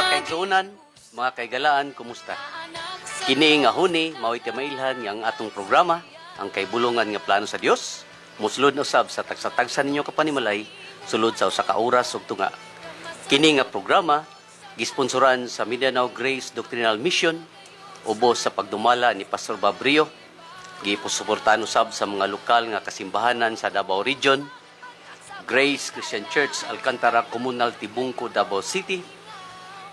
kaigsuunan, mga kaigalaan, kumusta? Kini nga huni, mao'y mailhan nga ang atong programa, ang kaibulungan nga plano sa Dios. Musulod na usab sa tagsa-tagsa ninyo kapanimalay, sulod sa usa ka oras ug tunga. Kini nga programa gisponsoran sa Mindanao Grace Doctrinal Mission ubos sa pagdumala ni Pastor Babrio. Gipusuportahan usab sa mga lokal nga kasimbahanan sa Davao Region, Grace Christian Church Alcantara Comunal Tibungco, Davao City,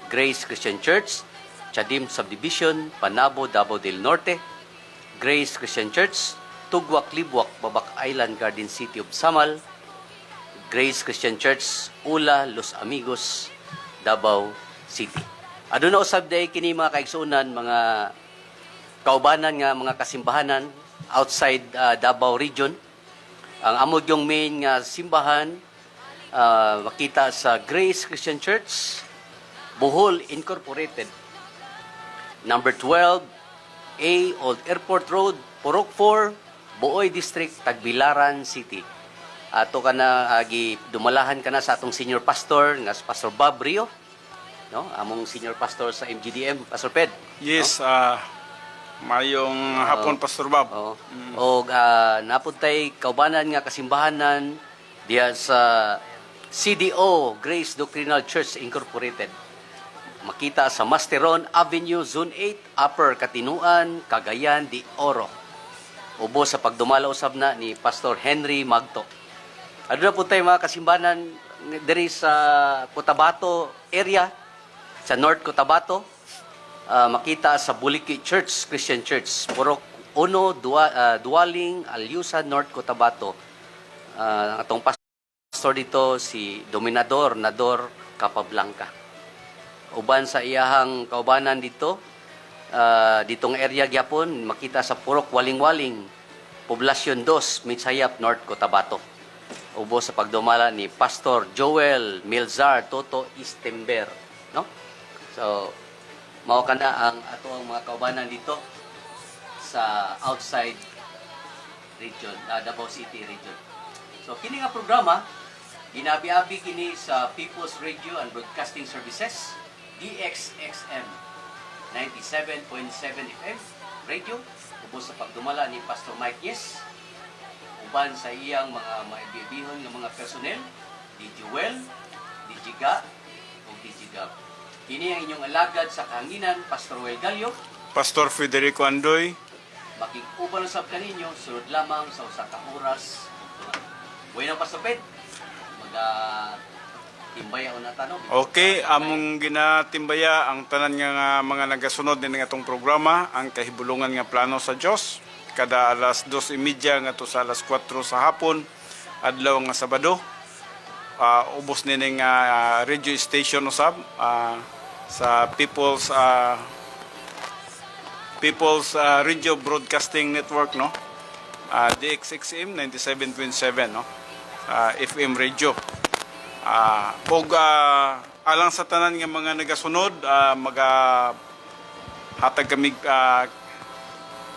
Grace Christian Church Chadim Subdivision, Panabo, Davao del Norte, Grace Christian Church Tugwak Libwak, Babak Island, Garden City of Samal, Grace Christian Church Ula, Los Amigos, Davao City. Aduna usab day kini mga kaigsunan, mga kaubanan nga mga kasimbahanan outside Davao Region. Ang amod yung main nga simbahan makita sa Grace Christian Church Bohol Incorporated, number 12A Old Airport Road, Purok 4, Buoy District, Tagbilaran City. Ato ka na dumalahan ka na sa atong senior pastor nga Pastor Bob Rio, no? Among senior pastor sa MGDM, Pastor Ped. Yes, mayong hapon, Pastor Bob. O napuntay kaubanan nga kasimbahanan diya sa CDO, Grace Doctrinal Church Incorporated. Makita sa Masteron Avenue, Zone 8, Upper Katinuan, Cagayan de Oro. Ubos sa pagdumala usab na ni Pastor Henry Magto. Aduna po tayo mga kasimbahanan diri sa Cotabato area, sa North Cotabato. Makita sa Buliki Church, Christian Church, Purok 1, Dualing, Alyusa, North Cotabato. Atong pastor dito si Dominador Nador Capablanca. Uban sa iyahang kaubanan dito, ditong area gyapon, makita sa Purok Waling-Waling, Poblasyon 2, Mitsayap, North Cotabato. Ubo sa pagdumala ni Pastor Joel Milzar Toto Istember, no? So mao kana ang ato ang mga kaubanan dito sa outside region, Davao City region. So kini nga programa ginabi-abi kini sa People's Radio and Broadcasting Services, DXXM 97.7 FM radio, ubos sa pagdumala ni Pastor Mike Yes, uban sa iyang mga maibibihon ng mga personnel, DJ Well, DJ Ga, o DJ Gab. Kini ang inyong alagad sa kahanginan, Pastor Well Gallo, Pastor Federico Andoy. Makikuban usab kaninyo sunod lamang sa usa ka oras. Bueno, Pastor Ped, timbaya o natanong. Okay, among ginatimbaya ang tanan nga mga nagasunod din ng atong programa, ang kahibulungan nga plano sa Dios. Kada alas 2:30 nga to sa alas 4 sa hapon, adlaw nga Sabado. Ubos nining radio station usab sa People's Radio Broadcasting Network, no? DXXM 97.7, no? FM radio. Alang sa tanan nga mga nagasunod, hatag kami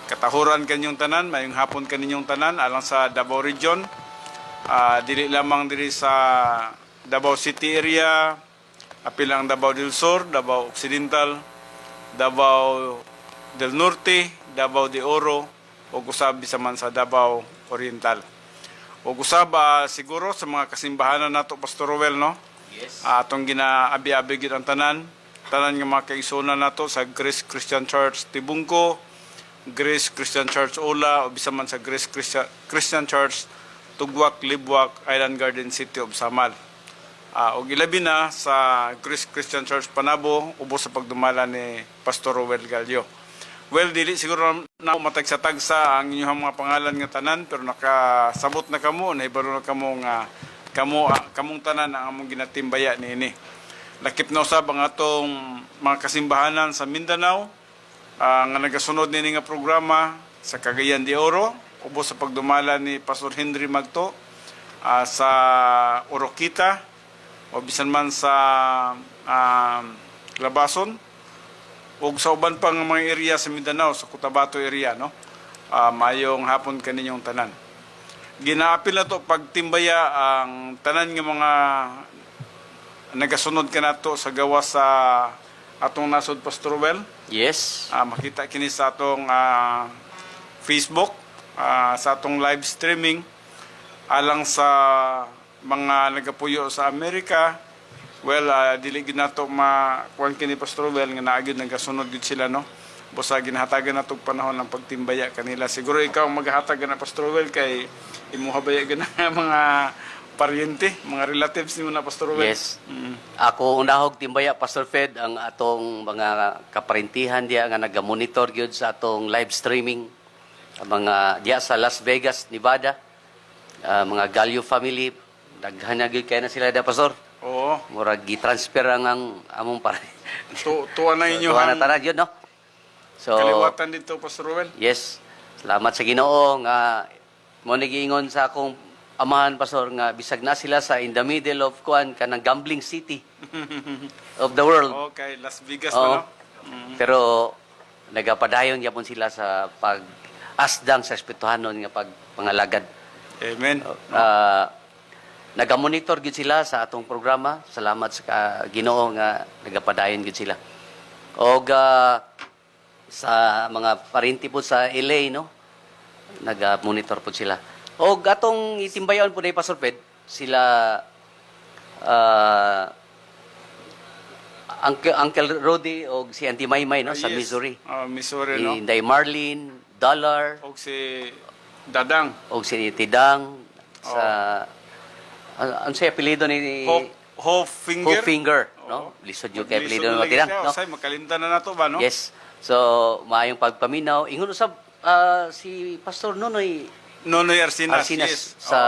katahuran kanyong tanan, mayong hapon kaninyong tanan alang sa Davao Region. Dili lamang diri sa Davao City area, apilang Davao del Sur, Davao Occidental, Davao del Norte, Davao de Oro, o usab bisaman sa Davao Oriental. O usab siguro sa mga kasimbahanan nato, Pastor Rowell, no? Yes. Atong ginaabi-abi gid ang tanan nga mga kaigsunan nato sa Grace Christian Church Tibungco, Grace Christian Church Ula, o bisaman sa Grace Christian Church Tugwak, Libwak, Island Garden City of Samal. O ilabi na sa Grace Christian Church Panabo, ubos sa pagdumala ni Pastor Rowell Gallo. Well, dili siguro na matagsa-tagsa ang inyong mga pangalan nga tanan, pero nakasabot na kamo, nahibalo na kamo nga kamong tanan ang among ginatimbaya niini. Lakip na usab ang atong mga kasimbahanan sa Mindanao, nga nagasunod nini nga programa sa Cagayan de Oro, ubos sa pagdumala ni Pastor Henry Magto, sa Oroquita, o bisan man sa Labason, o sa uban pang mga area sa Mindanao, sa Cotabato area, no? Mayong hapon kaninyong tanan. Ginaapil na to pagtimbaya ang tanan ng mga nagasunod ka nato sa gawa sa atong nasod Pastor Well. Yes. Makita kini sa atong Facebook, sa atong live streaming alang sa mga nagapuyo sa Amerika. Well, dili gid nato makuan kini Pastor Well nga naagid nagasunod gid sila, no. Busa ginahatagan nato panahon ng pagtimbaya kanila. Siguro ikaw maghahatag na Pastor Well kay imuhabaya gid mga paryente, mga relatives nimo na Pastor Well. Yes. Ako unahog timbaya Pastor Fed ang atong mga kaparintihan diya nga naga-monitor gyud sa atong live streaming. Ang mga diya sa Las Vegas, Nevada. Mga Gallo family, daghan na gyud kay na sila da Pastor. Oo. Murag gi-transfer ang among pare. Tuwa na inyo Tuwa na tanan yun, no? So, kaliwatan dito Pastor Well. yes. Salamat sa Ginoo nga mo nagiingon sa akong amahan Pastor nga bisag na sila sa in the middle of kuan kanang gambling city of the world. Okay, Las Vegas Oo. na, no? Pero nagapadayon gyapon sila sa pag-asdang sa espirituhanon nga pagpangalagad. Amen. Naga-monitor gid sila sa atong programa. Salamat sa Ginoo nga nagapadayon gid sila. Og sa mga parinti po sa LA, no? Naga-monitor po sila. Og atong itimbayon po na Pastor Ped, sila Uncle Rodi o si Auntie Maymay, no? Sa Yes. Missouri. Missouri, no? Inday Marlene, Dollar, O si Dadang. o si Tidang, sa... Ano siya apelido ni... Hofinger. Hofinger, no? Lisod yung kay apelido ni Tidang, no? Say, makalimtan na nato ba, no? Yes. So, maayong pagpaminaw. Ingon usab si Pastor Nonoy Nonoy Arsinas. Arsinas yes. sa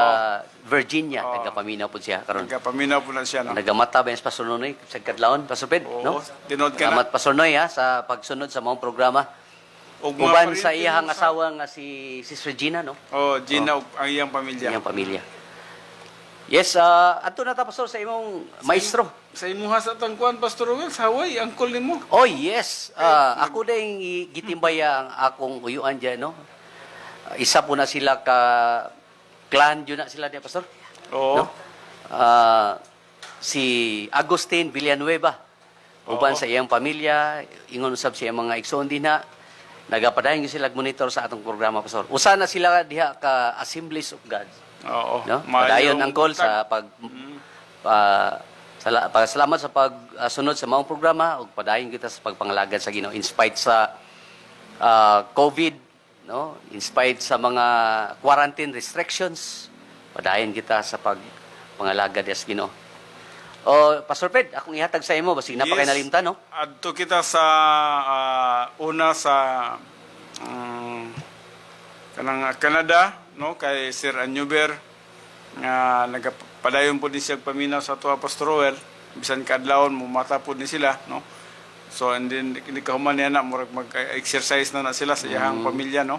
Virginia. Nagapaminaw po siya karon. Nagkapaminaw po na siya, no? Nagamata ba yung Pastor Nonoy sa kadlawon, Pastor Ped, Oo, no? tinod ka na. Salamat Pastor Noy ha, sa pagsunod sa mga programa. Og mga Uban pariente sa iyang mo asawa nga si Sis Regina, no? Gina, og ang iyang pamilya. Iyang pamilya. Yes, ato na ta Pastor sa imong maestro. Sa imuha sa tangkuan, Pastor Will, sa Hawaii, angkol nimo. Oh, yes. Ako din gitimbaya ang akong uyuan dyan, no? Isa po na sila ka clan yun na sila niya, Pastor. Oo. No? Si Agustin Villanueva. Uban sa iyang pamilya, ingon usab siya mga igsoon din na. Nagapadayon sila monitor sa atong programa, Pastor. Usa na sila diha ka Assemblies of God. Oo. No? Padayon ang call sa salamat sa pagsunod sa mga programa ug padayon kita sa pagpangalagad sa Ginoo in spite sa COVID, no? In spite sa mga quarantine restrictions, padayon kita sa pagpangalagad sa Ginoo. O Pastor Ped, akong ihatag sa imo basig napakinalimtan, no? Adto kita sa una sa kanang Canada, no, kay Sir Anuber nga nagapadayon po din siya paminaw sa tuwa Pastor Well, bisan kadlawon mo mata po ni sila, no. So and then hindi ka human niya na mag-exercise na sila sa iyang pamilya, no.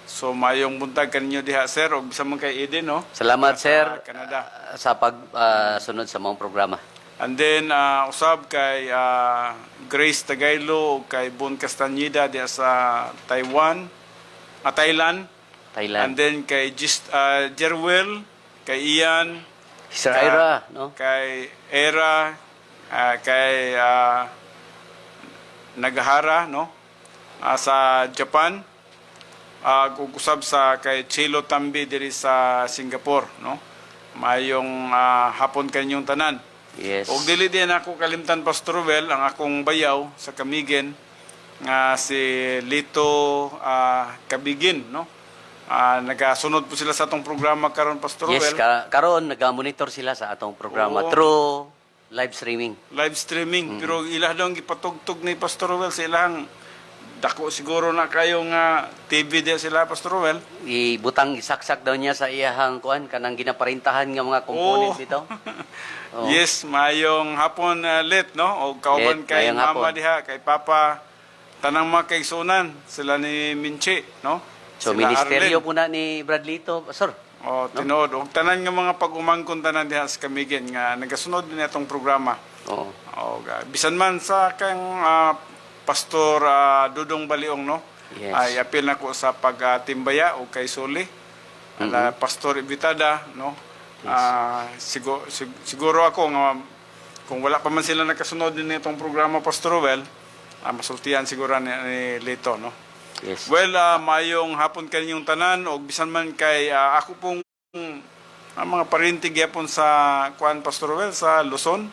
So mayong buntag kanyo diha sir og bisan man kay Eden, no. Salamat Sa sir Canada. sa pagsunod sa mga programa. And then usab kay Grace Tagaylo ug kay Bon Castañeda diha sa Thailand. Thailand. And then kay Jerwell, kay Ian, Sir Ira, no? kay Era, kay Nagahara, no? Sa Japan. Usab sa kay Chilo Tambi diri sa Singapore, no? Mayong hapon kanyong tanan. Yes. Og dili din ako kalimtan Pastor Well ang akong bayaw sa Kamigen nga si Lito Kabigin, no? Nagasunod po sila sa atong programa karon Pastor Yes, Well. karon naga-monitor sila sa atong programa Oo. through live streaming. Live streaming pero ilah daw ang gipatugtog ni Pastor Well sa ilang dako siguro na kayo nga TV din sila Pastor Well. Ibutang isaksak daw niya sa iyahang kuan kanang ginaparintahan nga mga components Oo. dito. Oo. Yes, mayong hapon late, no? O kauban Late, kay mayong mama hapon. diha, kay papa, tanang mga kaigsunan, sila ni Minchi, no? So Sila ministeryo Arlen. po na ni Bradlito, Pastor. O, tinood. O, tanan nga mga pag-umangkon tanan diha sa Kamigen nga nagasunod din itong programa. Oo. O, bisan man sa kang Pastor Dudong Baliong, no? Yes. Ay apil nako sa pagtimbaya o kay Suli. Pastor Ibitada, no? Siguro ako nga kung wala pa man sila nakasunod din itong programa, Pastor Well, masultihan siguro ni Lito, no? Yes. Well, mayong hapon kaninyong tanan, o bisan man kay ako pong mga parintig yapon sa Kuan Pastor Well, sa Luzon,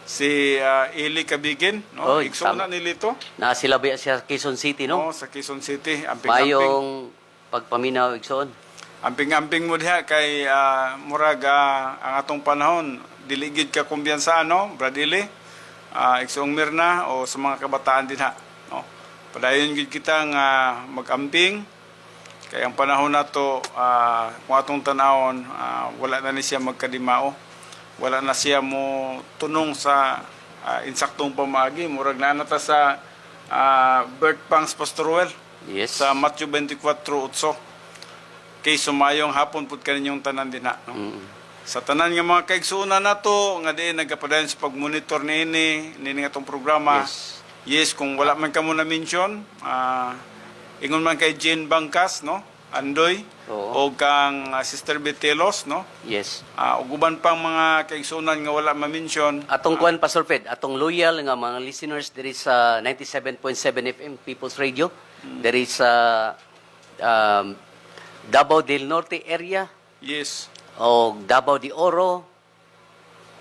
si Eli Cabigin, no? Oy, Igsuna tama. ni Lito, Na sila ba siya Quezon City, no? no? Sa Quezon City, amping-amping. Mayong pagpaminaw igsoon. Amping-amping mo diha kay murag ang atong panahon diligid ka kumbiyansa, no, Brad Eli, igsoong Mirna o sa mga kabataan din ha, no. Padayon gid kita nga mag-amping kay ang panahon nato kung atong tanawon wala na ni siya magkadimao, wala na siya mo tunong sa insaktong pamaagi, murag na nata sa birth pangs, Pastor Well, Yes. sa Matthew 24:8. Kay sumayong hapon pud kaninyong tanan din ha, no? Sa tanan nga mga kaigsuuna nato nga diin nagapadayon sa pagmonitor niini nga tong programa. Yes. Yes, kung wala man kamo na mention, ingon man kay Jane Bangkas, no? Andoy, Oo. o kang Sister Betelos, no? Yes. Ug uban pang mga kaigsuunan nga wala ma-mention. Atong kuan Pastor Fred, atong loyal nga mga listeners diri sa 97.7 FM People's Radio. Diri sa Davao del Norte area Yes, o Davao de Oro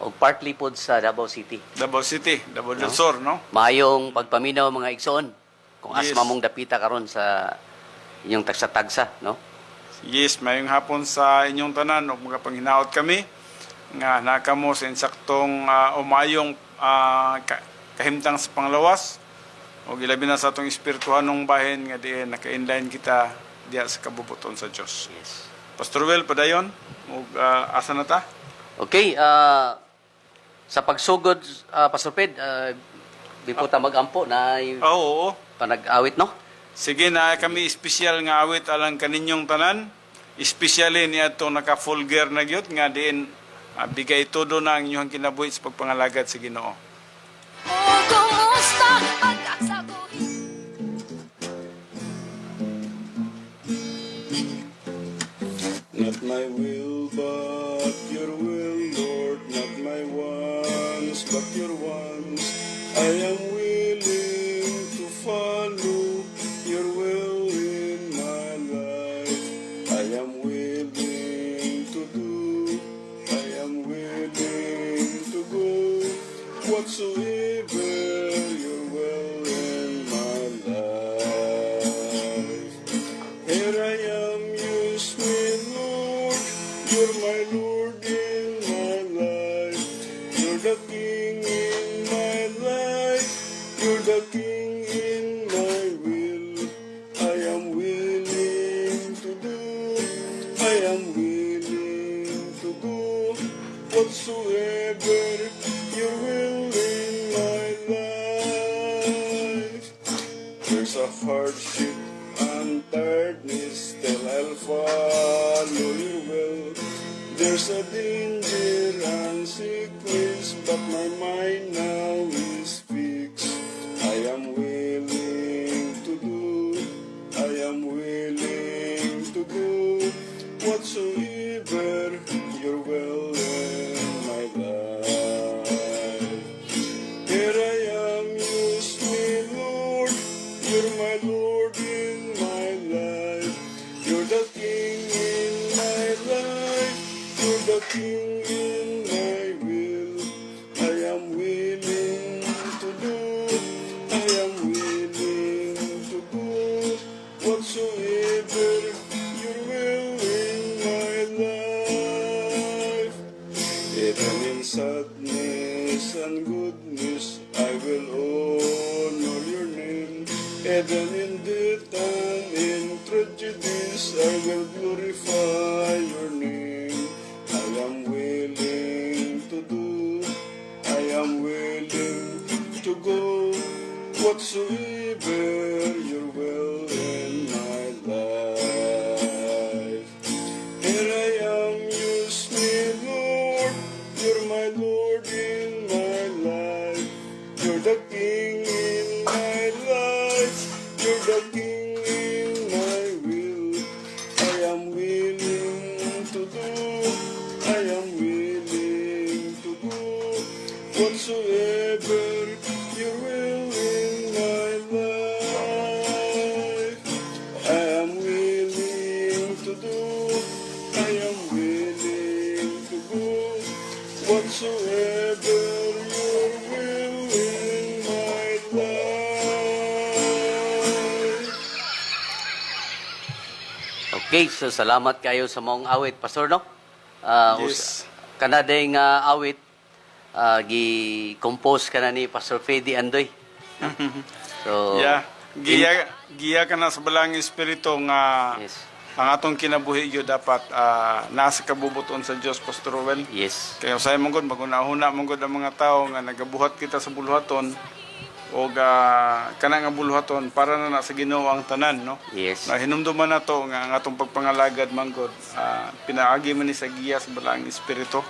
o partly pod sa Davao City. Davao City, Davao del Sur, no? Mayong pagpaminaw mga igsoon kung Yes. asma mong dapita karon sa inyong tagsa-tagsa, no? Yes, mayong hapon sa inyong tanan ug mga panghinaot kami nga nakamo sa insaktong umayong kahimtang sa panglawas ug ilabi na sa atong espirituhanong bahin nga diin naka-inline kita diha sa kabubuton sa Dios. Yes. Pastor Will, padayon ug asa na ta? Okay, sa pagsugod Pastor Fred, di po ta magampo na Oo. panag-awit, no? Sige na kami espesyal nga awit alang kaninyong tanan. Especially ni ato naka full gear na gyud nga diin bigay todo na ang inyong kinabuhi sa pagpangalagad sa Ginoo. O kumusta pagkasaguhin? Not my will, but your will, Lord. Not my wants, but your wants. I am willing to follow your will in my life. I am willing to do. I am willing to go. Whatsoever your will in my life. Here I am, use me, Lord. You're my Lord in my life. You're the King in my life. You're the King in my will. I am willing to do. I am willing to go. Whatsoever your will in my life. There's a hardship and tiredness, still I'll follow your will. There's a danger and sickness, but my mind now is fixed. I am willing to do. I am willing to go. Whatsoever your will in my life. Here I am, use me, Lord. You're my Lord in my life. You're the King in my life. You're the King in my will. I am willing to do. I am willing to go. Whatsoever your will in my life. Even in sadness and goodness, I will honor your name. Even in death and in tragedies, I will glorify your name. I am willing to do. I am willing to go. Whatsoever your will in my life. Here I am, use me, Lord. You're my Lord in my life. You're the King in my life. You're I am willing to go whatsoever your will in my life. Okay, so salamat kayo sa mong awit, Pastor, no? Yes. Kanaday nga awit, gi-compose ka na ni Pastor Fedi Andoy. So, Yeah. Giya ka na sa balang espiritu nga yes. ang atong kinabuhi gyud dapat nasa kabubuton sa Dios, Pastor Rowel. Yes. Kaya usay mong gud magunahuna mong gud ang mga tawo nga nagabuhat kita sa buluhaton o kana nga buluhaton para na sa Ginoo ang tanan, no? Yes. Na hinumduman nato nga ang atong pagpangalagad man gud pinaagi man ni sa giya sa balang espiritu.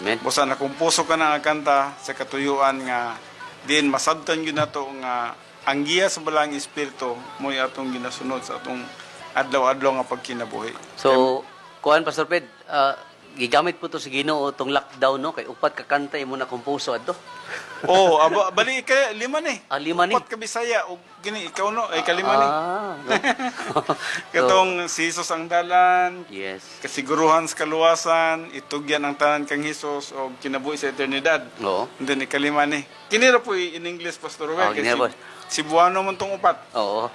Amen. Busa na kumpuso ka na nga kanta sa katuyuan nga din masabtan yun nato nga ang giya sa balang espiritu mo atong ginasunod sa atong adlaw-adlaw nga pagkinabuhi. So, kuan Pastor Fed, gigamit po to sa Ginoo tong lockdown, no? Kay upat ka kanta imo na komposo adto. Oh, bali ka lima ni. 5 ni. Upat ka Bisaya o gini ikaw no ay kalima ni. No? Katong si Jesus ang dalan, Yes. kasiguruhan sa kaluwasan, itugyan ang tanan kang Jesus o kinabuhi sa eternidad. Oo. And then ikalima ni. Kinira po in English, Pastor Rowel. Kinira po. Cebuano man tong upat. Oo.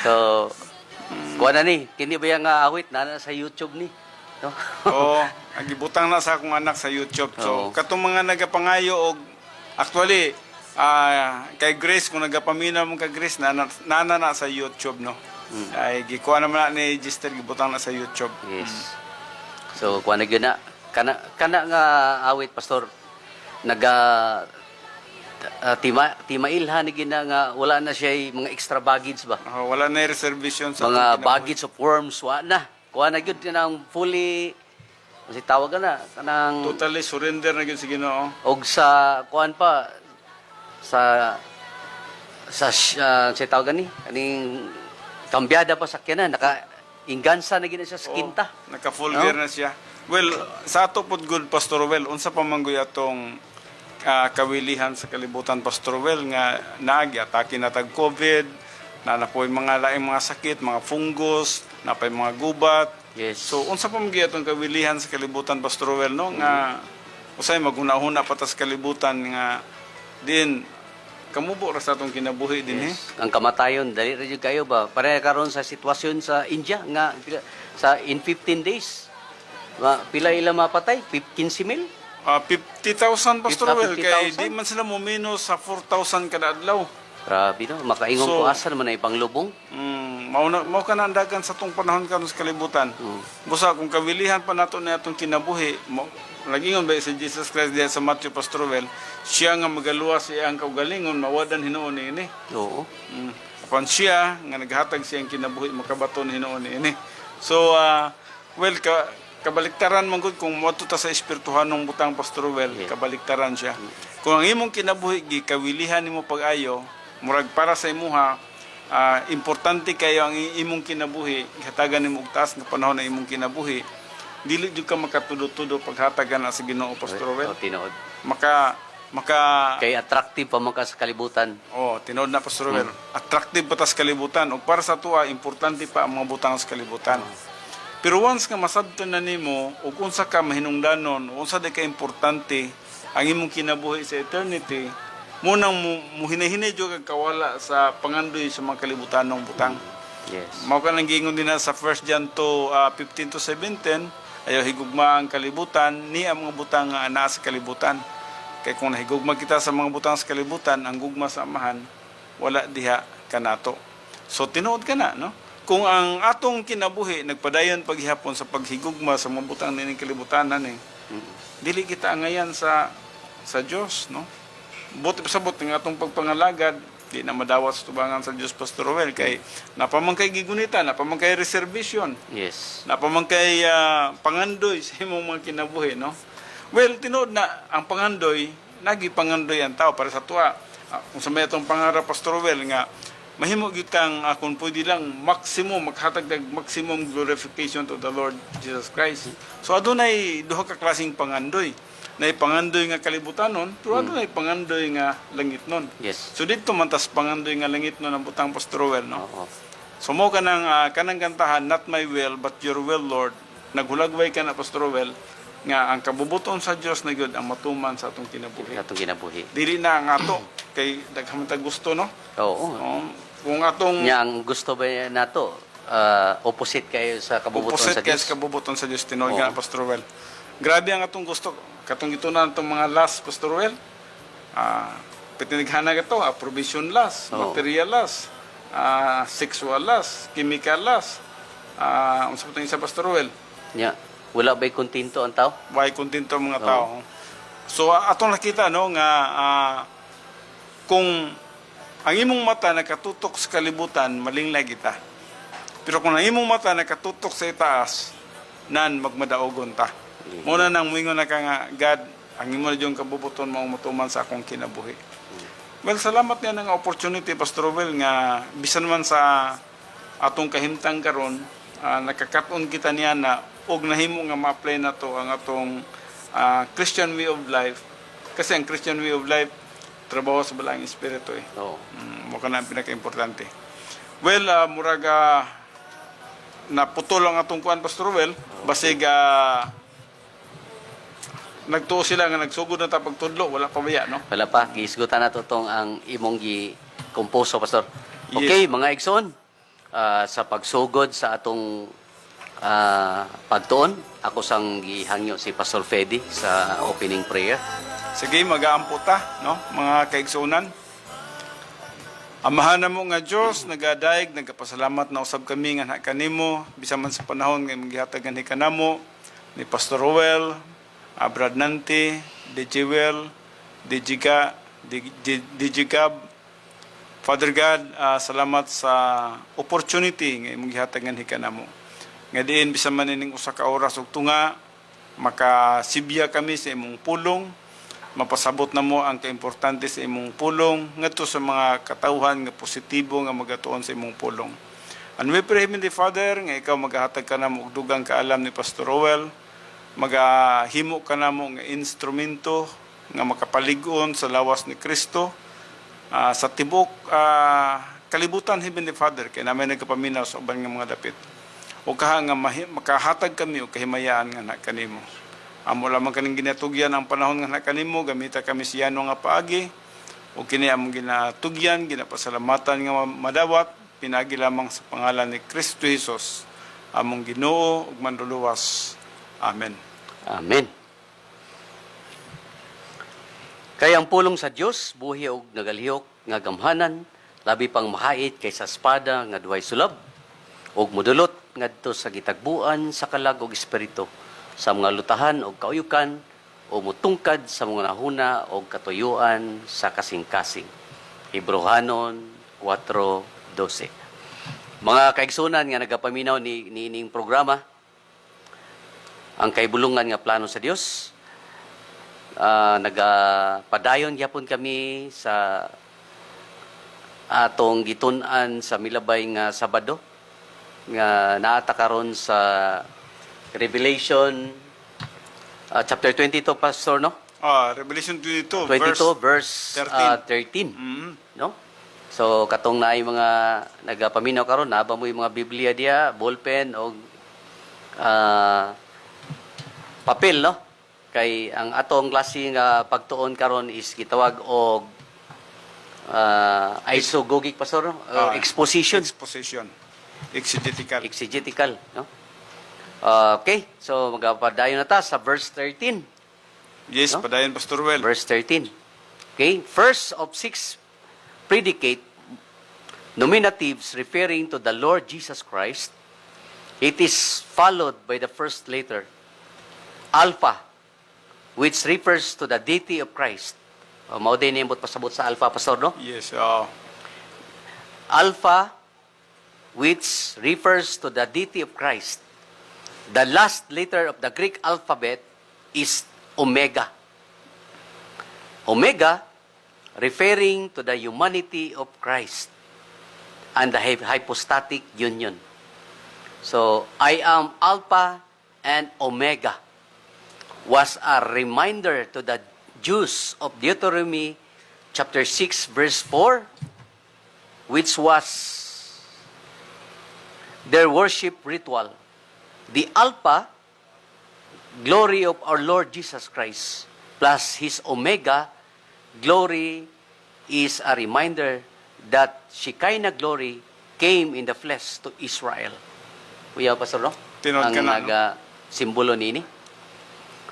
So, kuan na ni, kini ba yang awit na sa YouTube ni? No? Oo, nagibutang na sa akong anak sa YouTube. So, Oo. katong mga nagapangayo og actually kay Grace kung nagapaminaw mo kay Grace na sa YouTube, no. Ay gikuha naman na ni Gister gibutang na sa YouTube. Yes. So, kuan na gyud na kana nga awit Pastor timailhan ni gina nga wala na siya mga extra baggage ba? Wala na reservation sa Mga atong baggage of worms wa na. Kuha na gyud kanang fully kasi tawag ka na kanang totally surrender na gyud sa Ginoo. og sa kuan pa sa tawag ni kaning kambyada pa sakyanan naka inggansa na gina siya sa kinta. Naka full gear na siya. Well, sa ato pod good Pastor Well, unsa pa man gyud atong kawilihan sa kalibutan Pastor Well nga naagi atake na tag COVID, na napoy mga laing mga sakit, mga fungus, napay mga gubat. Yes. So unsa pa man gyud atong kawilihan sa kalibutan Pastor Well, no nga usay maghuna-huna pa ta sa kalibutan nga din kamubo ra sa atong kinabuhi din Yes. Ang kamatayon dali ra jud kayo ba? Pare karon sa sitwasyon sa India nga sa in 15 days pila ila mapatay 15,000. 50,000 Pastor Well, kay 50,000? di man sila mo minus sa 4,000 kada adlaw. Grabe no, makaingon So, ko asa naman ay panglubong. Mao ka na andagan sa tong panahon karon sa kalibutan. Busa kung kawilihan pa nato na atong kinabuhi, nagingon ba si Jesus Christ diha sa Matthew Pastor Well, siya nga magaluwas siya ang kaugalingon mawadan hinuon ini. Oo. Apan siya nga naghatag siyang kinabuhi makabaton hinuon ini. So well kabaliktaran man gud kung moadto ta sa espirituhanong butang Pastor Well, kabaliktaran siya. Kung ang imong kinabuhi gikawilihan nimo pag-ayo, murag para sa imuha, importante kayo ang imong kinabuhi, hatagan nimo og taas nga panahon na imong kinabuhi. Dili jud ka makatudo-tudo paghatagan na sa Ginoo Pastor Well. Tinuod. Maka Kay attractive pa man ka sa kalibutan. tinuod na Pastor Well. Attractive pa ta sa kalibutan ug para sa tuwa importante pa ang mga butang sa kalibutan. Pero once nga masabtan na nimo ug unsa ka mahinungdanon, unsa day ka importante ang imong kinabuhi sa eternity, munang mo hinahinay jud kag kawala sa pangandoy sa mga kalibutanong butang. Yes. Mao ka nang giingon din na sa 1 John 2:15 to 17, ayaw higugma ang kalibutan ni ang mga butang nga anaa sa kalibutan. Kay kung nahigugma kita sa mga butang sa kalibutan, ang gugma sa amahan wala diha kanato. So tinuod ka na, no? Kung ang atong kinabuhi nagpadayon paghihapon sa paghigugma sa mga butang nining kalibutanan dili kita angayan sa Dios, no? Buti pasabot ng atong pagpangalagad di na madawat sa tubangan sa Dios Pastor Well kay napamangkay gigunita, napamangkay reservation, Yes. napamangkay pangandoy sa imong mga kinabuhi, no? Well, tinuod na ang pangandoy, nagi pangandoy ang tao para sa tuwa. Kung sa may atong pangarap Pastor Well nga mahimo gyud kang kung pwede lang maghatag maximum glorification to the Lord Jesus Christ. So adunay duha ka klaseng pangandoy. Nay pangandoy nga kalibutanon, pero adunay pangandoy nga langitnon. Yes. So dito man tas pangandoy nga langitnon ang butang Pastor Well, no? Oo. So mo kanang kanang kantahan, not my will but your will Lord, naghulagway ka na, Pastor Well, nga ang kabubuton sa Dios na gyud ang matuman sa atong kinabuhi. Atong kinabuhi. Dili na ang ato kay daghan ta gusto, no? Oo. Kung atong Nya ang gusto ba nato opposite kayo sa kabubuton opposite sa kaya Dios. sa kabubuton sa Dios tinuod Oo. nga, Pastor Well. Grabe ang atong gusto. Katong itunan itong mga last, Pastor Well. Pitinighana ito, provision last, Oo. material last, sexual last, chemical last. Unsa pa sa Pastor Well? Nya wala ba'y kontento ang tao? Why kontento ang mga Oo. tao. So atong nakita no nga kung ang imong mata nakatutok sa kalibutan, malinglay kita. Pero kung ang imong mata nakatutok sa itaas, nan magmadaogon ta. Muna nang moingon na ka nga, God, ang imo na yung kabubuton mo mutuman sa akong kinabuhi. Well, salamat niya ng opportunity, Pastor Will, nga bisan man sa atong kahimtang karon, nakakaton kita niya na og nahimo nga ma-apply na to ang atong Christian way of life. Kasi ang Christian way of life, trabaho sa balang espiritu eh. Oo. Mo ka na ang pinaka-importante. Well, muraga naputol ang atong kuan, Pastor Well. Basig nagtuo sila nga nagsugod na ta pagtudlo, wala pa baya, no? Wala pa, giisgutan na to tong ang imong gi-composo, Pastor. Okay, mga igsoon, sa pagsugod sa atong pagtuon, ako sang gihangyo si Pastor Fedi sa opening prayer. Sige, mag-aampo ta, no? Mga kaigsunan. Amahan na mo nga Diyos, nagadaig, nagapasalamat na usab kami nga kanimo, bisan man sa panahon nga magihatagan ni kanamo, ni Pastor Rowell, Brad Nante, DJ Well, DJ Gab. Father God, salamat sa opportunity nga imong gihatagan ni kanamo. Nga diin bisan man ining usa ka oras ug tunga, makasibya kami sa imong pulong, mapasabot na mo ang kaimportante sa imong pulong ngadto sa mga katawhan nga positibo nga magatuon sa imong pulong. And we pray, Heavenly Father, nga ikaw maghahatag ka na mo og dugang kaalam ni Pastor Rowell, magahimo ka na mo nga instrumento nga makapalig-on sa lawas ni Kristo sa tibok kalibutan, Heavenly Father, kay namin nagkapaminaw sa uban nga mga dapit. O kaha nga makahatag kami o kahimayaan nga na kanimo. Amo lamang kaning ginatugyan ang panahon nga na kanimo, gamita kami siyano nga paagi, o kini among ginatugyan, ginapasalamatan nga madawat, pinagi lamang sa pangalan ni Kristo Jesus, among Ginoo ug manluluwas. Amen. Amen. Kaya ang pulong sa Dios buhi og nagalihok nga gamhanan, labi pang mahait kaysa espada nga duhay sulab, og modulot ngadto sa gitagbuan sa kalag og espiritu, sa mga lutahan og kauyukan, o mutungkad sa mga nahuna og katuyuan sa kasing-kasing. Hebrehanon 4:12. Mga kaigsunan nga nagapaminaw ni ining programa, ang kaibulungan nga plano sa Dios, nagapadayon gyapon kami sa atong gitun-an sa milabay nga Sabado nga naata karon sa Revelation chapter 22, Pastor, no? Revelation 22, 22 verse 13. No? So katong naay mga nagapaminaw karon, naba mo yung mga Biblia diya, ballpen o papel, no? Kay ang atong klase nga pagtuon karon is gitawag og isogogic, Pastor, no? Exposition. Exegetical, no? Okay, so magpadayon na ta sa verse 13. Yes, no? padayon, Pastor Well. Verse 13. Okay, first of 6 predicate nominatives referring to the Lord Jesus Christ. It is followed by the first letter, Alpha, which refers to the deity of Christ. Mao din nimot pasabot sa Alpha, Pastor, no? Yes, Alpha, which refers to the deity of Christ. The last letter of the Greek alphabet is Omega. Omega, referring to the humanity of Christ and the hypostatic union. So, I am Alpha and Omega was a reminder to the Jews of Deuteronomy chapter 6 verse 4, which was their worship ritual. The Alpha glory of our Lord Jesus Christ plus His Omega glory is a reminder that Shekinah glory came in the flesh to Israel. Kuya Pastor, no? Tinod ka Ang na, no? simbolo nini.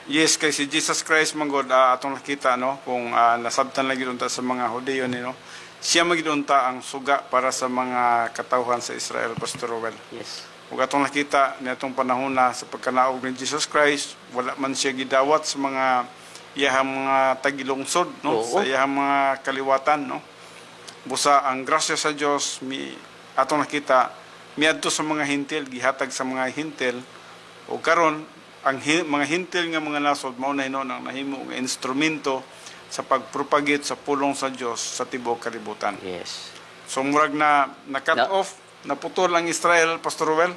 Yes, kay si Jesus Christ manggod atong nakita no kung nasabtan lagi unta sa mga Hudiyo ni no. Siya magidunta ang suga para sa mga katawhan sa Israel, Pastor Rowell. Yes. Ug atong nakita niadtong panahon na sa pagkanaog ni Jesus Christ, wala man siya gidawat sa mga iyahang mga tagilungsod no, Oo. sa iyahang mga kaliwatan no. Busa ang grasya sa Dios atong nakita miadto sa mga hintil, gihatag sa mga hintil o karon ang mga hintil nga mga nasod mao na hinon ang nahimo nga instrumento sa pagpropagate sa pulong sa Dios sa tibuok kalibutan. Yes. So murag na cut Na- off, naputol ang Israel, Pastor Rowell.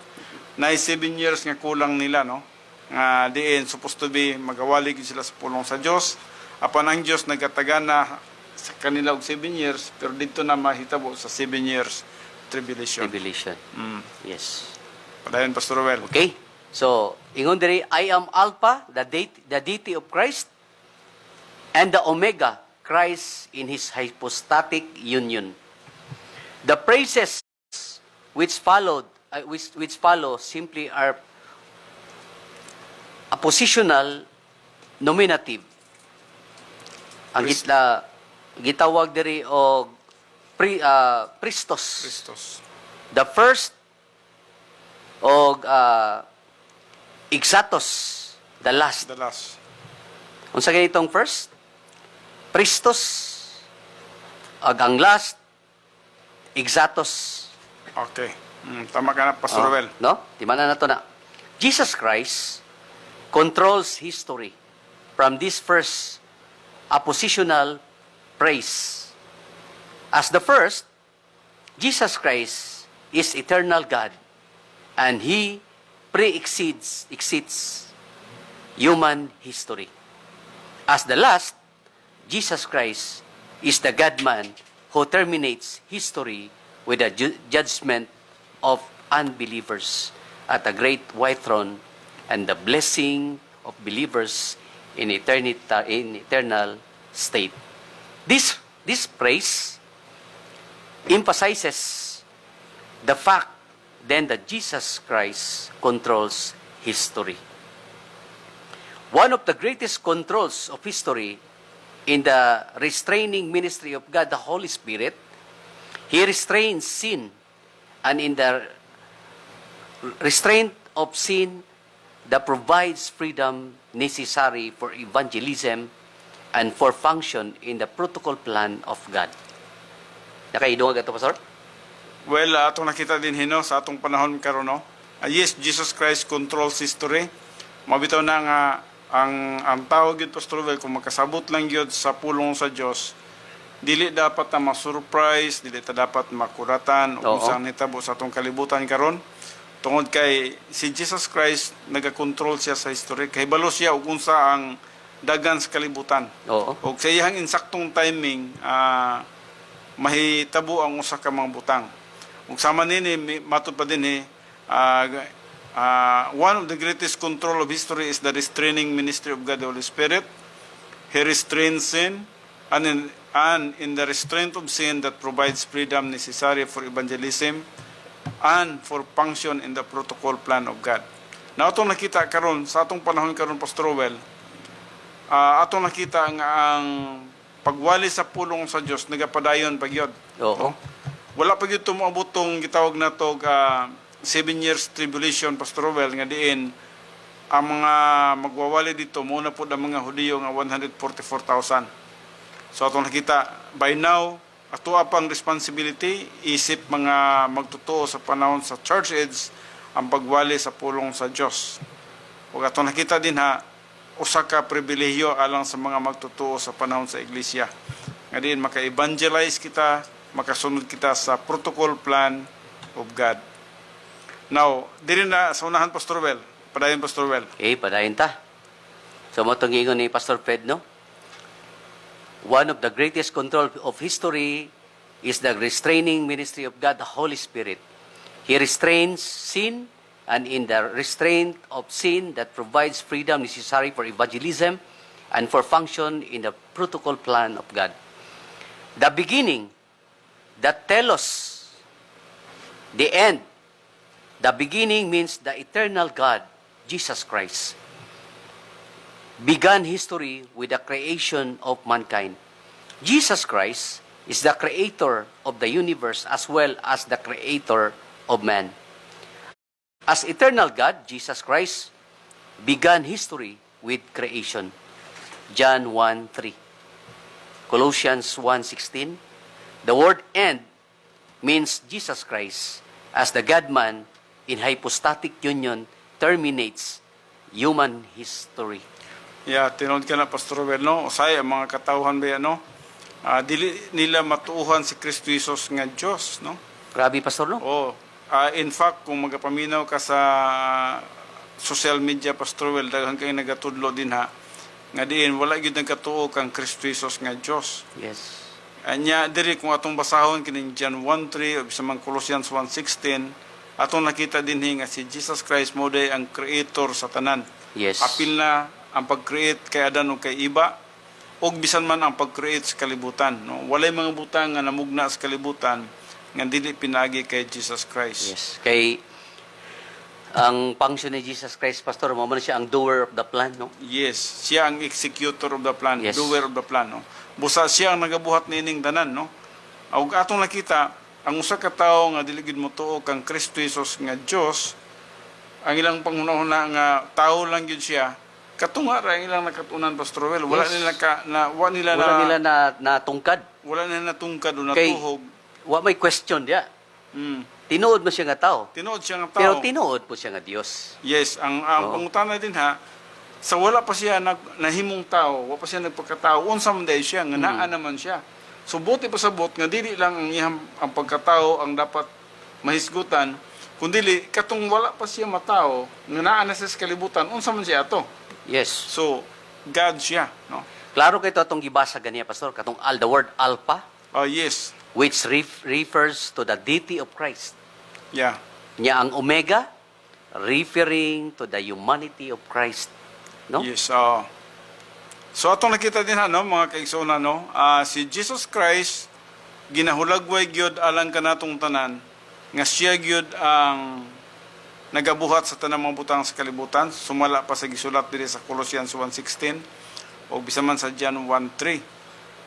Na 7 years nga kulang nila no. Nga diin supposed to be magawalig sila sa pulong sa Dios. Apan ang Dios nagatagana sa kanila og 7 years pero dito na mahitabo sa 7 years tribulation. Tribulation. Mm. Yes. Padayon Pastor Rowell. Okay. So, ingon diri, I am Alpha, the deity of Christ, and the Omega, Christ in His hypostatic union. The praises which follow simply are a positional nominative. Ang gitawag diri og Christos. Christos. The first og Exatos, the last. The last. Unsa ganitong first? Christos. Ag ang last, Exatos. Okay. Tama ka na Pastor Rowell. No? Di man na to na. Jesus Christ controls history from this first oppositional praise. As the first, Jesus Christ is eternal God and He exceeds human history. As the last, Jesus Christ is the God-man who terminates history with the judgment of unbelievers at a great white throne and the blessing of believers in eternal state. This praise emphasizes the fact then that Jesus Christ controls history. One of the greatest controls of history in the restraining ministry of God, the Holy Spirit, He restrains sin, and in the restraint of sin that provides freedom necessary for evangelism and for function in the protocol plan of God. Nakaidungag ito, Pastor? Well, atong nakita din hino sa atong panahon karon no. Yes, Jesus Christ controls history. Mabitaw na nga ang tao gyud Pastor Rowell kung makasabot lang gyud sa pulong sa Dios, dili dapat na ma-surprise, dili ta dapat makuratan Oo. o usang nitabo sa atong kalibutan karon. Tungod kay si Jesus Christ naga-control siya sa history, kay balo siya ug unsa ang dagan sa kalibutan. Oo. Og sa iyang insaktong timing, mahitabo ang usa ka mga butang. Ug sama nini matud pa din one of the greatest control of history is the restraining ministry of God the Holy Spirit. He restrains sin, and in the restraint of sin that provides freedom necessary for evangelism and for function in the protocol plan of God. Now atong nakita karon sa atong panahon karon Pastor Rowell, atong nakita ang pagwali sa pulong sa Dios nagapadayon pagyod. Oo. Wala pa gyud moabot tong gitawag nato 7 years tribulation Pastor Rowell nga diin ang mga magwawali dito muna po ang mga Hudiyo nga 144,000. So atong nakita by now ato apang responsibility isip mga magtotoo sa panahon sa church age ang pagwali sa pulong sa Dios. Ug atong nakita din usa ka pribilehiyo alang sa mga magtotoo sa panahon sa iglesia. Nga diin maka-evangelize kita, makasunod kita sa protocol plan of God. Now, diri na sa unahan Pastor Rowell. Padayon Pastor Rowell. Okay, padayon ta. So, mo itong ingon ni Pastor Fred, no? One of the greatest control of history is the restraining ministry of God, the Holy Spirit. He restrains sin, and in the restraint of sin that provides freedom necessary for evangelism and for function in the protocol plan of God. The beginning, the telos, the end. The beginning means the eternal God, Jesus Christ, began history with the creation of mankind. Jesus Christ is the creator of the universe as well as the creator of man. As eternal God, Jesus Christ began history with creation. John 1:3. Colossians 1:16. The word end means Jesus Christ as the God-man in hypostatic union terminates human history. Yeah, tinod ka na, Pastor Robel, no? Usay, ang mga katauhan ba yan, no? Dili nila matuuhan si Kristo Jesus nga Diyos, no? Grabe, Pastor, no? Oh, in fact, kung magapaminaw ka sa social media, Pastor Robel, daghan kayo nagatudlo din ha, nga diin, wala yun nagkatuo kang Kristo Jesus nga Diyos. Yes. Anya, diri kung atong basahon, kining John 1:3, o bisa man Colossians 1:16, atong nakita din nga si Jesus Christ mo day ang creator sa tanan. Yes. Apil na ang pag-create kay Adan o kay Iba, o bisan man ang pag-create sa kalibutan. No? Walay mga butang nga namugna sa kalibutan, nga dili pinagi kay Jesus Christ. Yes. Kay ang function ni Jesus Christ, Pastor, mo man siya ang doer of the plan, no? Yes, siya ang executor of the plan, Yes. doer of the plan. No? Busa siya ang nagabuhat nining tanan. No? Ug atong nakita, ang usa ka tawo nga dili gid mo tuo kang Kristo Jesus nga Dios, ang ilang panghunahuna nga tawo lang gyud siya, katunga ra ang ilang nakatunan, Pastor Well. Wala Yes. nila wala nila natungkad. wala nila natungkad o Kay natuhog. wa may question dia. Mm. Tinuod mo siya nga tao. Tinuod siya nga tao. Pero tinuod po siya nga Dios. Yes, ang pangutana din ha, sa wala pa siya nahimong tao, wala pa siya nagpagkatao, unsa man day siya, nga naa naman siya. So buti pa sabot nga dili lang ang pagkatao ang dapat mahisgutan, kundi katong wala pa siya matao, nga naa na siya sa kalibutan, unsa man siya ato. Yes. So God siya, no? Klaro kay atong gibasa ganiya, Pastor, katong the word alpha, Yes. which refers to the deity of Christ. Yeah. Nya ang omega referring to the humanity of Christ. No? Yes. So atong nakita din ha, no, mga kaigsoon, no, si Jesus Christ ginahulagway gyud alang kanatong tanan nga siya gyud ang nagabuhat sa tanang mga butang sa kalibutan, sumala pa sa gisulat diri sa Colossians 1:16 o bisa man sa John 1:3.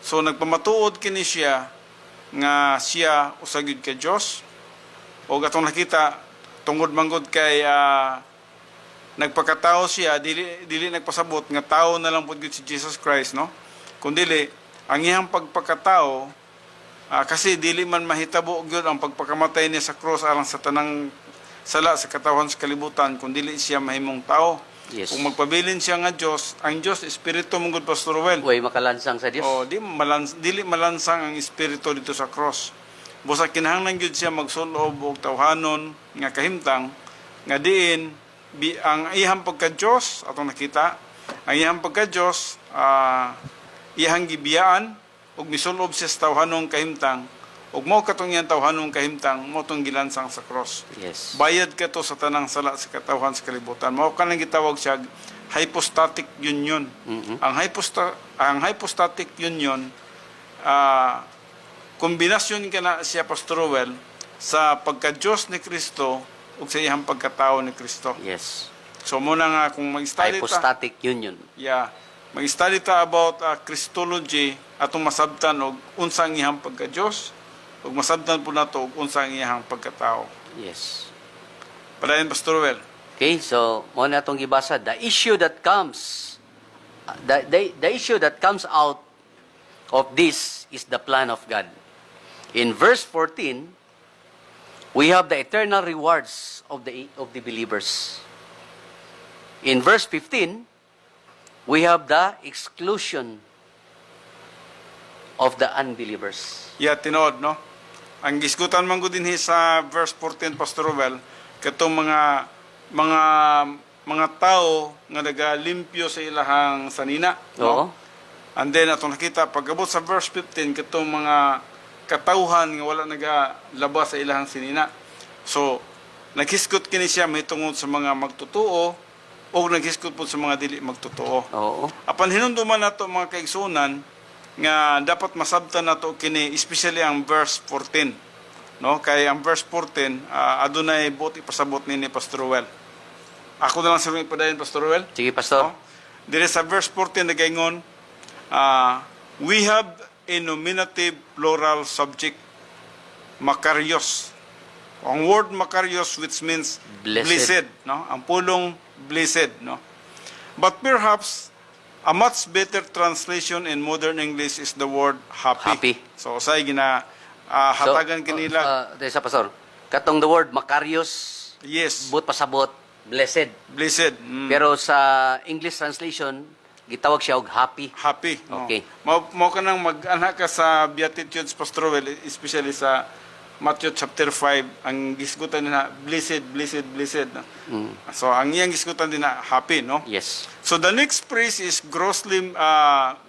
So nagpamatuod kini siya nga siya usa gyud kay Dios. O atong nakita tungod manggod kay nagpakatao siya, dili nagpasabot nga tao na lang pud gyud si Jesus Christ, no? Kundi ang iyang pagpakatao, kasi dili man mahitabo gyud ang pagpakamatay niya sa cross alang sa tanang sala sa katawhan sa kalibutan, kung dili siya mahimong tao. Yes. Kung magpabilin siya nga Dios, ang Dios espiritu mong Pastor Well. Way makalansang sa Dios. Dili malansang ang espiritu dito sa cross. Busa kinahanglan gyud siya magsulob og tawhanon nga kahimtang nga diin ang iyang pagka-Dios atong nakita, ang iyang pagka-Dios iyang gibiyaan og misulob siya sa tawhanong kahimtang ug mao katong iyang tawhanong kahimtang mo tong gilansang sa cross. Yes. Bayad ka to sa tanang sala sa katawhan sa kalibutan. Mao kanang gitawag siya hypostatic union. Ang hypostatic union kombinasyon kana siya, Pastor Rowell, sa pagka-Diyos ni Kristo ug sa iyang pagkatao ni Kristo. Yes. So muna nga kung mag-study ta, Hypostatic union. mag-study ta about Christology atong masabtan og unsa ang iyang pagka-Diyos ug masabtan po nato og unsa ang iyang pagkatao. Yes. Padayon, Pastor Rowell. Okay, so mo na itong gibasa, the issue that comes out of this is the plan of God. In verse 14, we have the eternal rewards of the believers. In verse 15, we have the exclusion of the unbelievers. Tinood, no? Ang gisgutan man gud dinhi sa verse 14, Pastor Rowell, katong mga tao nga nagalimpyo sa ilahang sanina, no? Oo. And then atong nakita pagabot sa verse 15 katong mga katawhan nga wala nagalabas sa ilahang sinina. So naghiskot kini siya may tungod sa mga magtutuo o naghiskot po sa mga dili magtutuo. Oo. Apan hinumduman nato mga kaigsunan nga dapat masabtan nato kini especially ang verse 14. No, kay ang verse 14 adunay buot ipasabot ni Pastor Ruel. Ako na lang sa ipadayon Pastor Ruel. Sige, Pastor. No? Dire sa verse 14 nagaingon, we have a nominative plural subject, Makarios. Ang word Makarios which means Blessed. no? Ang pulong blessed, no? But perhaps a much better translation in modern English is the word happy. Happy. So say gina hatagan kanila. Sa Pastor, katong the word Makarios, Yes, but pasabot, blessed. blessed. Pero sa English translation, gitawag siya og happy. Happy. No? Okay. Mo ka nang mag-anak ka sa Beatitudes Pastoral, especially sa Matthew chapter 5, ang gisgutan nila, blessed, blessed, blessed. No? So, ang iyang gisgutan din na happy, no? Yes. So, the next phrase is grossly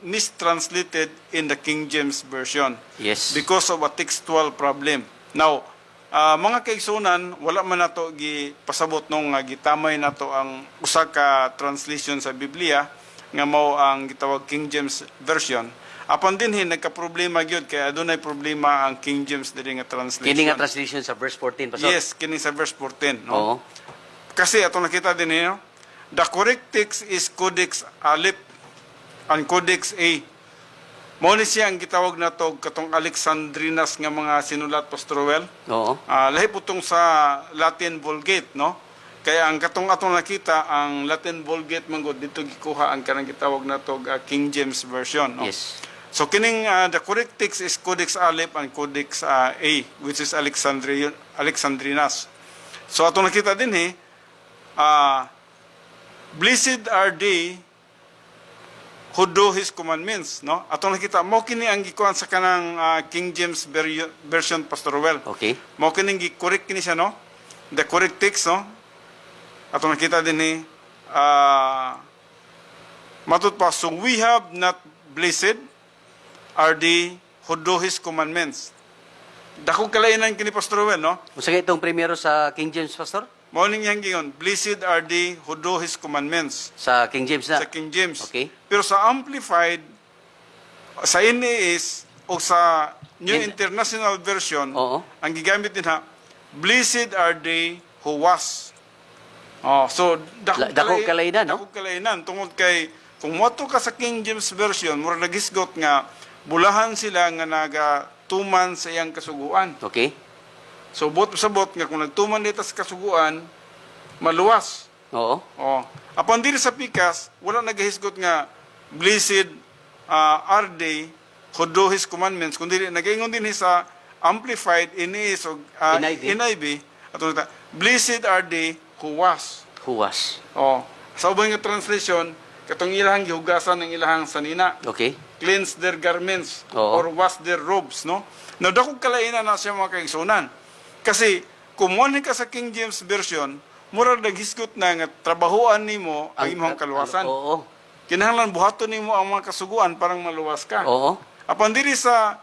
mistranslated in the King James Version Yes. because of a textual problem. Now, mga kaigsunan, wala man nato gipasabot nung gitamay nato ang usa ka translation sa Biblia nga mao ang gitawag King James Version. Apan dinhi nagka-problema gyud kay adunay problema ang King James diri nga translation. Kini nga translation sa verse 14, Pastor. Yes, kini sa verse 14, no? Oo. Kasi atong nakita din no? The correct text is Codex Aleph and Codex A. Mao ni siya ang gitawag nato katong Alexandrinas nga mga sinulat Pastor Ruel. Oo. Lahi po itong sa Latin Vulgate, no? Kaya ang katong atong nakita, ang Latin Vulgate manggod dito gikuha ang kanang gitawag nato King James Version, no? Yes. So kining the correct text is Codex Aleph and Codex A, which is Alexandrinas. So atong nakita din blessed are they who do His commandments, no? Atong nakita mo kini ang gikuan sa kanang King James Version Pastor Ruel. Okay. Mo kini gi-correct kini siya, no? The correct text, no? Atong nakita din matut pa, so we have not blessed are they who do His commandments. Dakong kalainan kini Pastor Ruel, no? Unsa kay itong primero sa King James, Pastor? Morning yang gingon, blessed are they who do His commandments. Sa King James na. Sa King James. Okay. Pero sa Amplified, sa NAS o sa New International Version, Oo. ang gigamit din blessed are they who was. So, Dakong kalainan, no? Dakong kalainan. Tungod kay, kung moto ka sa King James Version, mura nagisgot nga, bulahan sila nga nagatuman sa iyang kasuguan. Okay. So, bot sa bot nga, kung nagtuman dito sa kasuguan, maluwas. Oo. Apan diri sa pikas, wala nagahisgot nga, blessed are they who do His commandments. Kundi nagaingon din sa Amplified, NAS, o NIV, at blessed are they who was. Who was. Sa ubang nga translation, katong ilahang gihugasan ng ilahang sanina, Okay. cleanse their garments, Oo. or wash their robes, no? Now, dakong kalainan na siya mga kaigsunan. Kasi, kung muanin ka sa King James Version, mura naghisgot na nga trabahoan nimo ang imong kaluwasan. Oo. Kinahanglan buhaton nimo ang mga kasuguan parang maluwas ka. Oo. Apan diri sa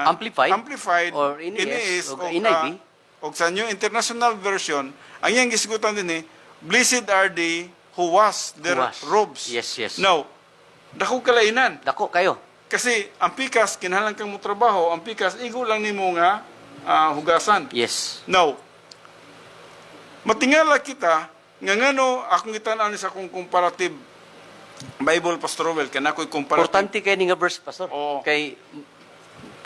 Amplified or NAS o NIV, o sa New International Version, ang iyang gisgutan din blessed are they who wash their Who wash. robes. Yes, yes. Now, dakong kalainan. Dako kayo. Kasi ang pikas, kinahanglan kang mo trabaho, ang pikas, igo lang nimo nga hugasan. Yes. Now, matingala kita, nga ngano, akong itan-aw ni sa akong comparative Bible Pastor Ruel, kaya ako'y comparative. Importante kay ni nga verse, Pastor. Oo. Kay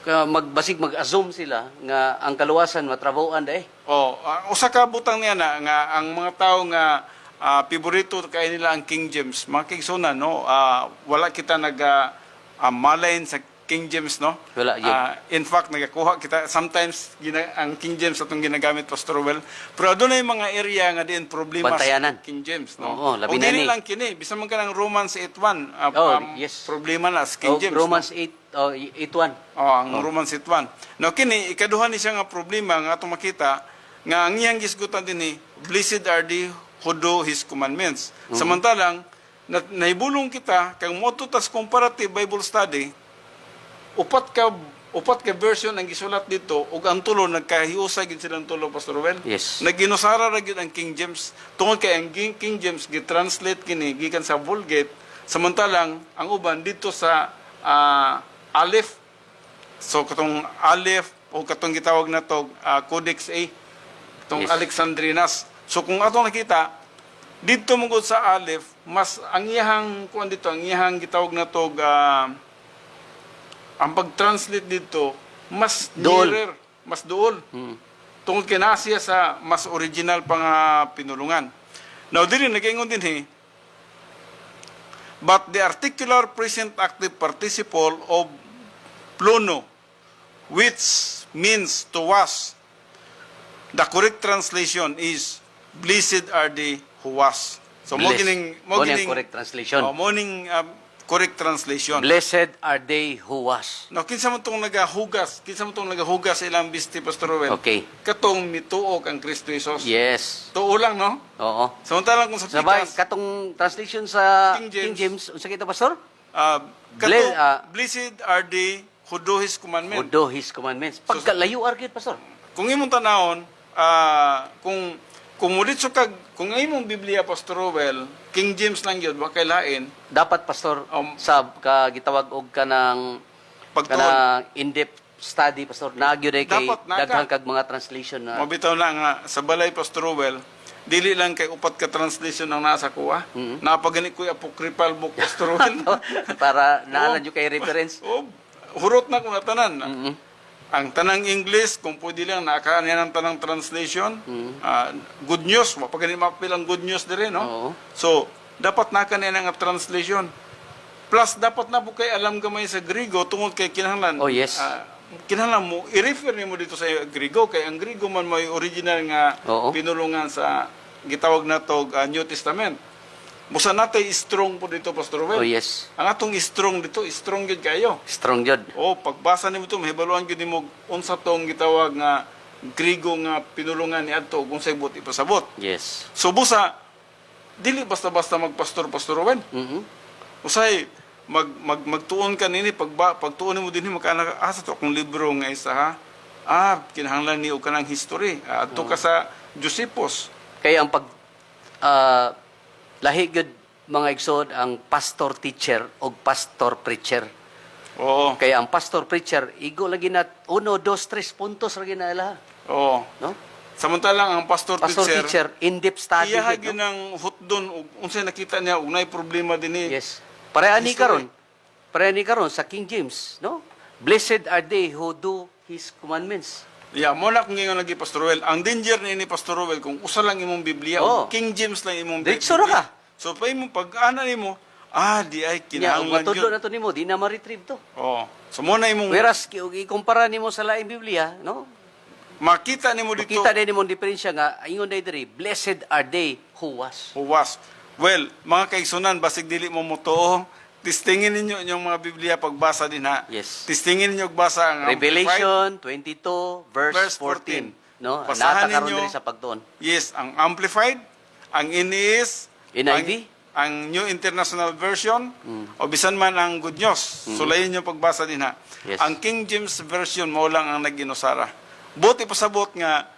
magbasig mag-assume sila nga ang kaluwasan matrabahoan dai. Usa ka butang niya na, nga ang mga tao nga piborito kay nila ang King James, mga kaigsunan, no? Wala kita malain sa King James, no? Wala, yun. In fact, nagakuha kita, sometimes ang King James atong ginagamit, Pastor Ruel. Pero doon ay mga area nga din problema Bantayanan. sa King James, no? Oo, labi O na dili ni. lang kini, bisa man ka ng Romans 8.1, Yes. problema na sa King James. Romans no? 8:1. Ang Romans 8.1. Now, kini, ikaduhan ni siya nga problema nga atong makita, nga ang iyang gisgutan din blessed are they who do His commandments. Samantalang, nahibulong kita, kang moto tas comparative Bible study, upat upat ka version ang gisulat dito ug ang tulo nagkahiusay gid silang tulo, Pastor Ruel. Yes. Naginusara ra gyud ang King James tungod kay ang King James gi-translate kini gikan sa Vulgate, samantalang ang uban dito sa Aleph. So katong Aleph o katong gitawag na to Codex A, katong Yes. Alexandrinas. So kung atong nakita dito mungod sa Aleph, mas ang iyahang kuan dito, ang iyahang gitawag na to ang pag-translate dito mas Duol. nearer, mas duol. Tungod kay naa siya sa mas original pa nga pinulungan. Now dili nagaingon din but the articular present active participle of pluno, which means to was, the correct translation is blessed are they who was. So mo Blessed. gining Mo ning correct translation. Correct translation. Blessed are they who was. No, kinsa man tong nagahugas sa ilang bisti, Pastor Ruel. Okay. Katong mituog ang Kristo Jesus. Yes. Tuo lang, no? Oo. Samantalang kung sa Sabay, pikas, katong translation sa King King James. James, unsa kita, Pastor? blessed are they who do His Who commandment. do His commandments. Pagkalayo argid, Pastor. Kung imong tanawon, kung mulit so kung imong Biblia, Pastor Ruel, King James lang yun, wa kay lain, Dapat, Pastor, sa gitawag og kanang pagtuon. in-depth study, Pastor. Nagyo day kay Dapat, naka. daghan kag mga translation na Mabitaw na nga, sa balay, Pastor Ruel, dili lang kay upat ka translation ang nasa kuha. Napagani ko'y apocryphal book, Pastor Ruel. para naalan nyo kay reference. Hurot na kung natanan. Ang tanang English, kung pwede lang, nakakanian ang tanang translation. Good news, mapagani mapilang good news dire, no? Oo. So, dapat nakanian ang translation. Plus, dapat na po kay alam gamay sa Grigo tungod kay kinahanglan. Oh, yes. Kinahanglan mo, i-refer mo dito sa Grigo, kay ang Grigo man may original nga Oo. pinulungan sa gitawag na to New Testament. Busa natay strong po dito, Pastor Ruel. Oh, yes. Ang atong strong dito, strong yun kayo. Strong jud. Pagbasa nimo ito, mahibaluan yun nimo unsa tong gitawag nga Grigo nga pinulungan ni adto kung sa ibot ipasabot. Yes. So busa, dili basta-basta magpastor, Pastor Ruel. Usay, magtuon ka nini, pagtuon mo din magkaanak, asa to akong libro nga isa ha? Kinahanglan ni o ka ng history. Adto ka sa Josephus. Kaya ang lahi gyud mga igsod ang pastor teacher o pastor preacher. Oo. Kaya ang pastor preacher igo lagi na 1, 2, 3 puntos lagi na ila, Oo. no? Samantalang ang pastor Pastor teacher, teacher in-depth study iya gyud, gyud no? ng hutdon ug unsay nakita niya ug nay problema dinhi. Yes. Pareani History. karon sa King James, no? Blessed are they who do His commandments. Mo na kung ngayon lagi, Pastor Ruel. Ang danger ni Pastor Ruel, kung usa lang imong Biblia, Oo. o King James lang imong Diretso ra ka. So, pa imong pag-ana nimo, di ay Nya kinahanglan matudlo yun. na to nimo, di na ma-retrieve to. So, mo na imong Whereas ikumpara nimo sa laing Biblia, no? makita nimo dito Kita din nimo diferensya nga ingon day diri, blessed are they who was. who was. Well, mga kaigsunan, basig dili mo mutuo, tistingin ninyo inyong mga Biblia pagbasa din ha. Yes. Tistingin ninyo basa ang Amplified. Revelation 22 verse 14, no? Basahan Natakaroon ninyo. diri sa pagtuon. Yes, ang Amplified, ang NES, NIV? ang New International Version, o bisan man ang Good News. Sulayin nyo pagbasa din ha. Yes. Ang King James Version, mo lang ang nag-inusara. Buti pasabot nga,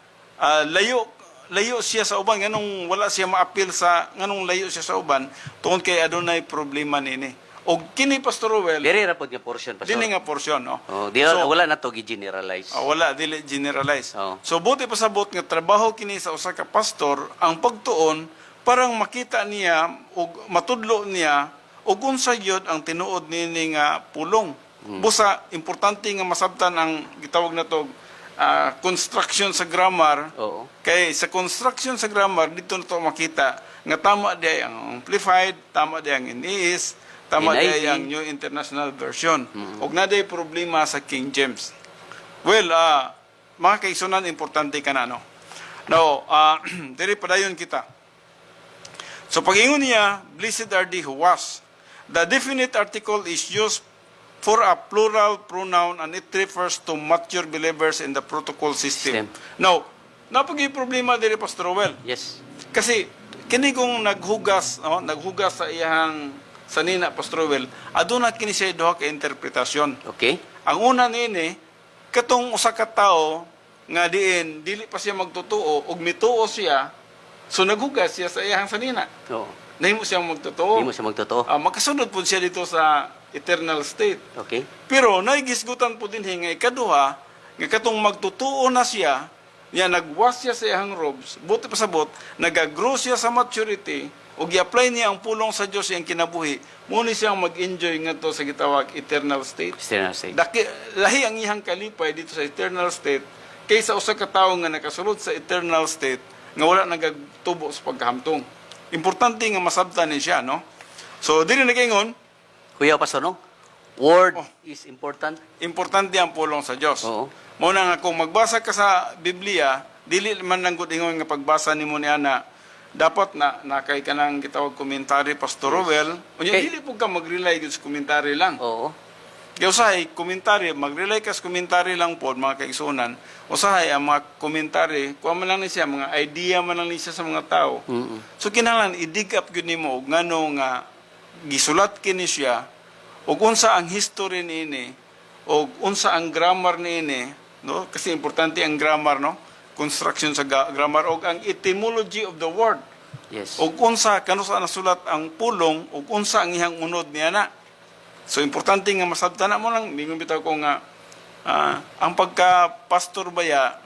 layo siya sa uban, nganong wala siya ma-appeal sa, nganong layo siya sa uban, tungkol kay adunay problema nini. O kini, Pastor Ruel, Diri ra pod nga portion pastor. dili nga portion, no? Oh, di So, wala na to gi-generalize. wala, dili generalize. Oo. So, buti pasabot nga trabaho kini sa usa ka pastor, ang pagtuon, parang makita niya, o matudlo niya, o unsa yun ang tinuod nini nga pulong. Busa, importante nga masabtan ang gitawag na to, construction sa grammar. Oo. Kay sa construction sa grammar, dito na to makita, nga tama di ang Amplified, tama di ang NES, tama NIV. di ang New International Version. Og na di problema sa King James. Well, mga kaigsunan, importante ka na, no? Now, diri padayon kita. So, pag-ingon niya, blessed are they who was. The definite article is used for a plural pronoun and it refers to mature believers in the protocol system. Now, napagi problema diri, Pastor Rowell. Yes. Kasi, kini kung naghugas sa iyang sanina, Pastor Rowell, aduna kini siya duha ka interpretasyon. Okay. Ang una nini, katong usa ka tawo nga diin dili pa siya magtutuo ug mituo siya, so naghugas siya sa iyang sanina. Oo. Nahimo siyang magtutuo. Di mo siya magtotoo. Makasunod po siya dito sa eternal state. Okay. Pero naigisgutan po din nga ikaduha, nga katong magtutuo na siya, niya nagwas siya sa iyang robes, buti pa sabot, nagagrow siya sa maturity, o gi-apply niya ang pulong sa Diyos iyang kinabuhi, muna siyang mag-enjoy nga to sa gitawag eternal state. Eternal state. Lahi ang iyang kalipay dito sa eternal state, kaysa usa ka tawo nga nakasulod sa eternal state, nga wala nagatubo sa pagkahamtong. Importante nga masabtan ni siya, no? So, dili nag-ingon, Kuya Pastor, no? Word Oh. is important. importante ang pulong sa Diyos. Oo. Muna nga, kung magbasa ka sa Biblia, dili man lang gud ingon nga pagbasa nimo niya na dapat na kay ka nang gitawag komentary Pastor Rowell. Unya Okay. dili po ka mag-rely gud sa komentary lang. Oo. Kaya usahay, komentary, mag-rely ka sa komentary lang po, mga kaigsunan. Usahay, ang mga komentary, kuha man lang ni siya, mga idea man lang ni siya sa mga tao. So, kinahanglan, i-dig up yun nimo, ngano nga, gisulat kini siya, o unsa ang history niini, o unsa ang grammar niini, no? Kasi importante ang grammar, no? Construction sa grammar, o ang etymology of the word. Yes. O unsa, kano sa nasulat ang pulong, o unsa ang ihang unod niya na. So, importante nga masabtana mo lang, mingon bitaw ko nga, ang pagka-pastor baya,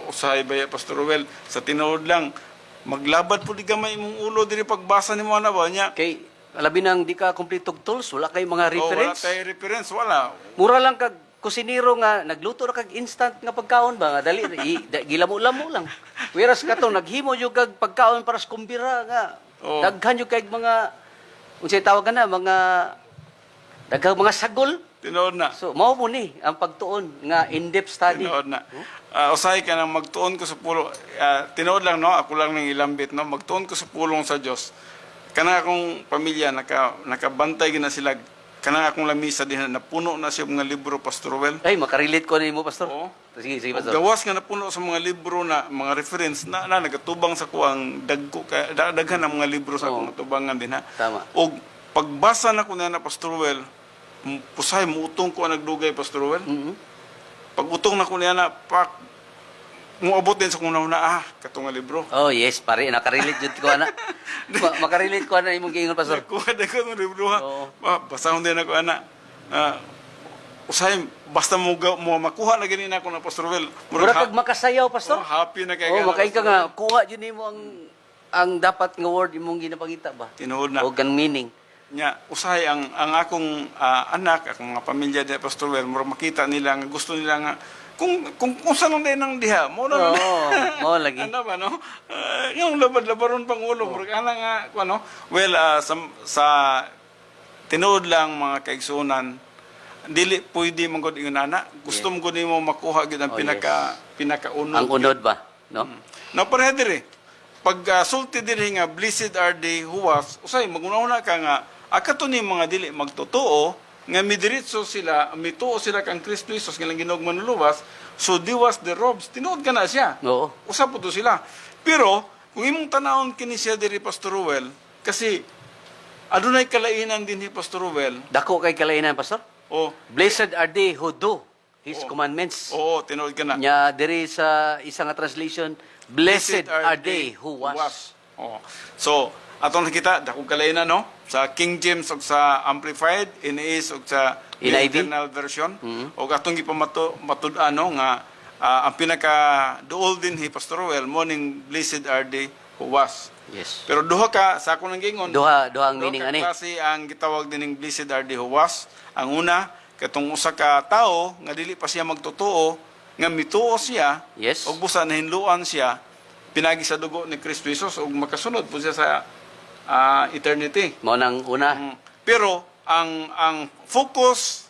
usahay baya, Pastor Rowell, sa tinuod lang, maglabad po di gamay imong ulo, diri pagbasa ni mo na ba niya? Kay, alabi nang di ka kompletong tools, wala kay mga Wala reference. tayo reference, wala. Mura lang kag kusinero nga nagluto ra kag instant nga pagkaon ba nga dali gilamo-lamo lang. Whereas katong naghimo jud kag pagkaon para sa kumbira nga Oo. daghan jud kay mga unsay tawag na mga daghang mga sagol. Tinuod na. So mao mo ni ang pagtuon nga in-depth study. Tinuod na. Usahay ka nang magtuon ko sa pulong, tinuod lang, no? Ako lang ng ilambit, no? Magtuon ko sa pulong sa Diyos. Kana akong pamilya, nakabantay gina sila. Kana akong lamisa din, napuno na siya mga libro, Pastor Rowell. Ay makarelate ko nimo pastor. Oo. Sige, sige Ug pastor. gawas nga napuno sa mga libro na mga reference na nagatubang sa kuang daghan ang mga libro sa akong tubangan din ha. Tama. Og pagbasa na ko na Pastor Rowell, pusay muutong ko ang nagdugay Pastor Rowell. Pag utong na ko niya na muabot din sa kung na katong nga libro. Oh yes, pare nakarelate jud ko ana. Makarelate ko ana imong giingon pastor. Kuha na ko ng libro ha. Oo. Basahon din ako ana. Usay basta mo makuha na ganin ako na Pastor Rowell. Mura kag makasayaw pastor. Happy na kay Oh, gana, makain ka Pastor nga, Rowell. kuha dyan mo ang dapat nga word imong ginapakita ba? Tinuod na. O gan meaning. Nya usahay ang akong anak, akong mga pamilya di Pastor Rowell, mura makita nila nga gusto nila nga kung saan lang din ang diha mo na Oo, mao lagi. ano ba no yung labad-labaron pang ulo mura ana nga ano well sa tinuod lang mga kaigsunan dili pwede man gud ingon ana gusto mo gud nimo makuha gid ang Oh, pinakaunod Ang unod ba? No? na pareha diri pag sulti diri nga blessed are they who was usay maguna-una ka nga akato ni mga dili magtotoo nga midiritso sila mituo sila kang Kristo Jesus nga lang ginog manluluwas so diwas the robes tinuod ka na siya Oo. usap po to sila pero kung imong tanawon kini siya diri Pastor Rowell kasi adunay kalainan din ni Pastor Rowell Dako kay kalainan pastor. o Blessed are they who do his commandments. oo tinuod ka na Nya diri sa isang nga translation, blessed are they who was. Oh. So, atong nakita, dakong kalainan, no? Sa King James o sa Amplified, NAS o sa NIV. Internal Version. O atong ipamatud-an, no? Nga, ang pinaka-duol din ni Pastor Rowell, morning blessed are they who was. Yes. Pero duha ka, sa akong gingon, Duha ang meaning ani. klase ang gitawag din ng blessed are they who was. Ang una, katong usa ka tao, nga dili pa siya magtotoo, nga mituo siya, Yes. og busa nahinluan siya pinagi sa dugo ni Kristo Jesus ug makasunod po siya sa eternity. Mao nang una. Pero ang focus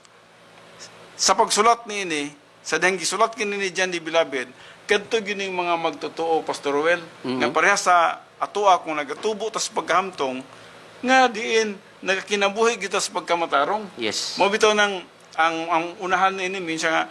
sa pagsulat niini sa dihang gisulat kini ni John the Beloved kadto gining mga magtotoo Pastor Rowell nga pareha sa atoa kung nagatubo tas paghamtong nga diin nagakinabuhi kita sa pagkamatarong. Yes. Mo bitaw nang ang unahan ini minsan nga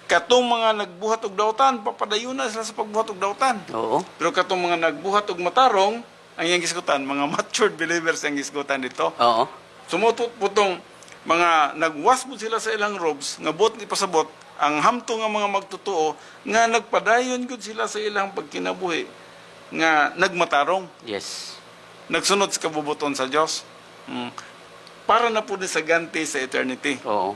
katong mga nagbuhat og dawtan papadayon na sila sa pagbuhat og dawtan. Oo. Pero katong mga nagbuhat og matarong ang iyang gisgutan mga matured believers ang gisgutan dito. Oo. Sumutut putong mga nagwas mo sila sa ilang robes nga buot ni pasabot ang hamto nga mga magtotoo nga nagpadayon gud sila sa ilang pagkinabuhi nga nagmatarong, Yes. nagsunod sa kabubuton sa Dios. Para na po sa ganti sa eternity. Oo.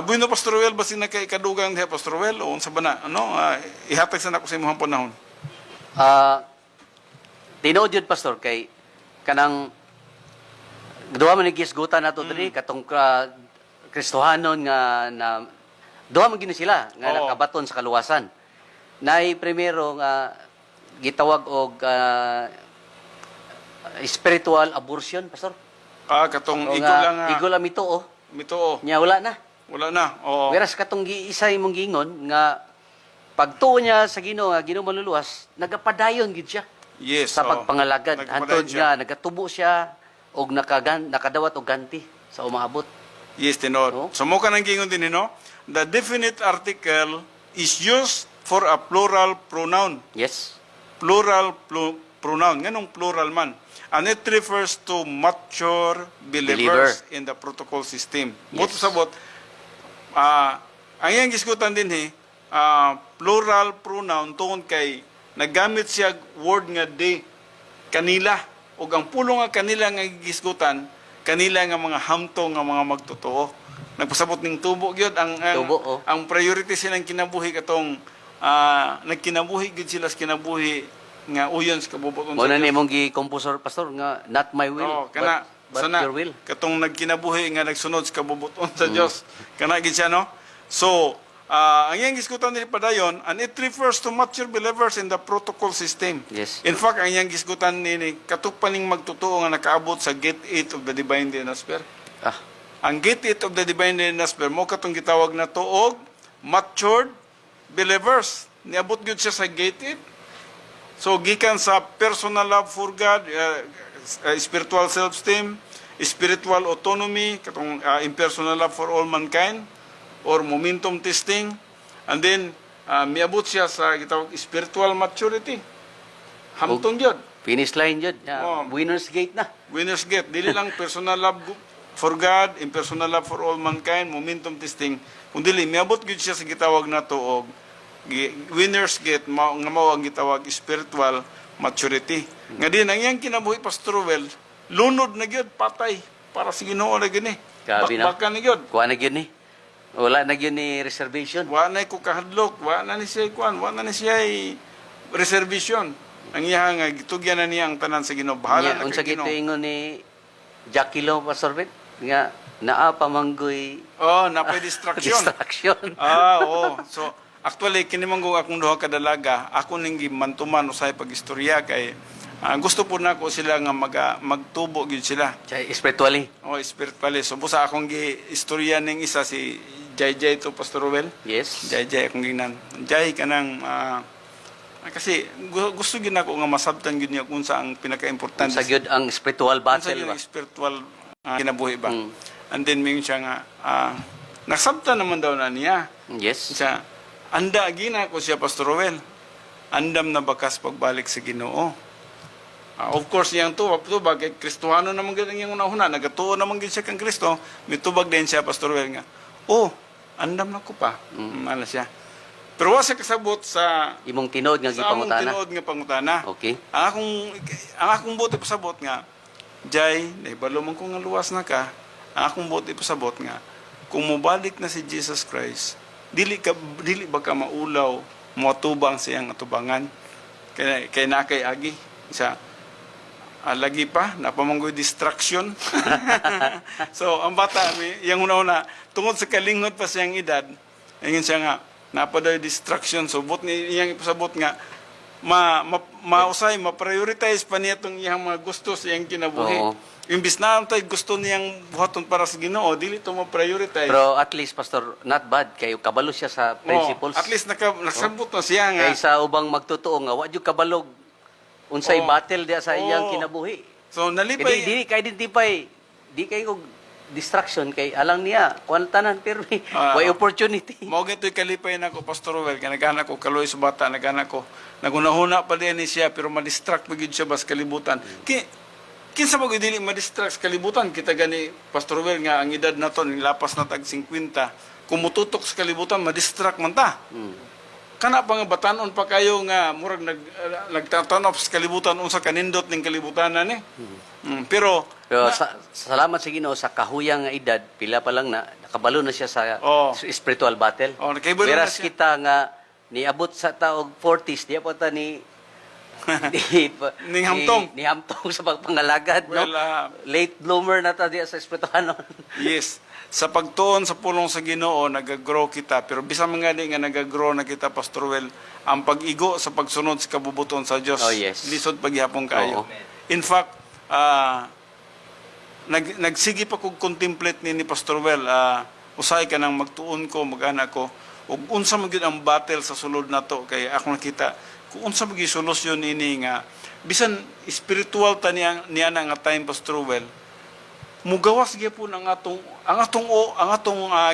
Bueno, Pastor Well, basin na kay kadugang diha, Pastor Well, o unsa ba na? Ihatag sa nako sa imong panahon. Tinuod yun, Pastor, kay kanang duha man gisgutan nato diri katong Kristohanon nga na duha man gini sila nga Oo. nakabaton sa kaluwasan. Nay primero nga gitawag og spiritual abortion, Pastor. Katong O igo nga, lang igo lang mituo. mituo. Nya wala na. Wala na. Oo. Whereas katong giisa imong gingon nga pagtuo niya sa Ginoo nga Ginoo maluluwas, nagapadayon gid siya Yes. sa oo. pagpangalagad. Nagpadayon Hantod siya. nga nagatubo siya og nakadawat og ganti sa umaabot. Yes, Tinod. Oo. So mo ka nang gingon din, no? The definite article is used for a plural pronoun. Yes. Plural pronoun. Nganong plural man? And it refers to mature believers in the protocol system. Buto Yes. sa bot, ang iyang gisgutan din plural pronoun tungod kay naggamit siya word nga they, kanila. O ang pulong nga kanila nga gisgutan, kanila nga mga hamto nga mga magtotoo. Nagpasabot ning tubo gyud Tubo, oh. ang priority silang kinabuhi katong nagkinabuhi gid sila sa kinabuhi nga uyon sa kabubuton Mo na Dios. nimong gi-composer, Pastor, nga not my will, Oh, kana but sana your will. katong nagkinabuhi nga nagsunod sa kabubuton sa Dios. Kana gid siya, no? So, ang iyang gisgutan ni padayon, and it refers to mature believers in the protocol system. Yes. In fact, ang iyang gisgutan ni katupaning magtotoo nga nakaabot sa gate 8 of the divine dynasty. Ah, Ang gate 8 of the divine dynasty mo katong gitawag na tuog matured believers. Niabot gyud siya sa gate 8. So gikan sa personal love for God, spiritual self-esteem, spiritual autonomy, katong impersonal love for all mankind, or momentum testing, and then miabot siya sa gitawag spiritual maturity. Hamtong yun. finish line yun. Oh. Winner's gate na. Winners get. Dili lang personal love for God, impersonal love for all mankind, momentum testing. Kung dili, miabot gyud siya sa gitawag na to og winners get nga mao ang gitawag spiritual maturity. Nga din ang iyang kinabuhi Pastor Well, lunod na gyud patay para sa Ginoo na gini. Grabe na. Baka na gyud. Kuha na yun eh. Wala na yun ni reservation. Wa na ko kahadlok, wa na ni siya kuan, wa na ni siya reservation. Ang iya nga gitugyan na niya ang tanan sa Ginoo. Bahala na Unsa kay gito Ginoo. ingon ni Jackie Lo, Pastor Ben? Nga, naa pamanggoy Oh, napay distraction. distraction. Oo. So, actually, kinimanggo akong duha ka dalaga, ako ning gimantuman usay pagistorya kay gusto po na ko sila nga magtubo gyud sila. Spiritually. Oh, spiritually. So, busa akong gi-istorya ning isa si Jay to Pastor Ruel. Yes. Jay akong ginan. Jay kanang kasi gusto gyud nako nga masabtan gyud niya kung sa ang pinaka-importante. Sa gyud ang spiritual Sa battle gyud ba? ang spiritual kinabuhi ba. Mm. And then may siya nga nasabtan naman daw na niya. Yes. Siya, anda gina ko siya Pastor Ruel. Andam na bakas pagbalik sa Ginoo. Of course, yang tubag kay Kristohano naman gid ang iyang una-una, nagatuo naman gid siya kang Kristo, mitubag din siya Pastor Ruel nga. Oh, andam na ko pa. Ano siya. Pero wa sa kasabot sa Imong tinod nga sa among gipangutana. tinuod nga pangutana. Okay. Ang akong buti pasabot nga, Jay, naibalo man ko nga luwas na ka, ang akong buti pasabot nga, kung mubalik na si Jesus Christ, dili ba ka maulaw, matubang siyang atubangan, kay na kay agi, sa lagi pa, napamanggoy distraction. So, ang bata, yung una-una, tungod sa kalinghod pa siyang edad, ayun siya nga, napaday distraction. So, but niyang ipasabot nga, mausay, ma-prioritize pa niya itong iyang mga gusto sa iyang kinabuhi. Oo. Imbis na ang tayo gusto niyang buhaton para sa Ginoo, dili ito ma-prioritize. Pero at least, Pastor, not bad. Kayo kabalo siya sa principles. At least nasabot na siya nga. Kay sa ubang magtotoo nga, wa jud kabalog. Unsay Oo. battle dia sa iyang Oo. kinabuhi. So, Kay nalipay. di ka-identify, di kayo distraction kay alang niya kwantanan pero way opportunity. Mao gito'y kalipay na ko, Pastor Ruel, kaya naghanak ko kaloy sa bata, naghanak ko. Nagunahuna pa din ni siya, pero ma-distract pa gyud siya bas kalibutan. kinsa mag dili ma-distract sa kalibutan kita gani Pastor Well nga ang edad nato nilapas na tag 50 kumututok sa kalibutan ma-distract man ta. Kana pa nga batanon pa kayo nga murag nagtatanop sa kalibutan unsa kanindot ning kalibutanan ni. Pero Pero salamat sa Ginoo sa kahuyang nga edad, pila pa lang na nakabalo na siya sa Oh. spiritual battle. Oh, nakaibalo na Whereas siya. kita nga niabot sa taog 40s, di pa ta ni Ning hamtong. ni hamtong sa pagpangalagad, no? Well, Late bloomer na ta diya sa espirituhanon. yes, sa pagtuon sa pulong sa Ginoo nagagrow kita pero bisan man gani nga nagagrow na kita Pastor Well ang pag-igo sa pagsunod sa kabubuton sa Dios Oh, yes. lisod paghihapon kayo. Oo. In fact, nagsigi pa kog contemplate ni Pastor Well, usay ka nang magtuon ko mag-ana ko ug unsa man gyud ang battle sa sulod nato kay ako nakita kung unsa man gyud solusyon ini nga bisan spiritual ta niya na nga time Pastor Well mugawas gyapon ang atong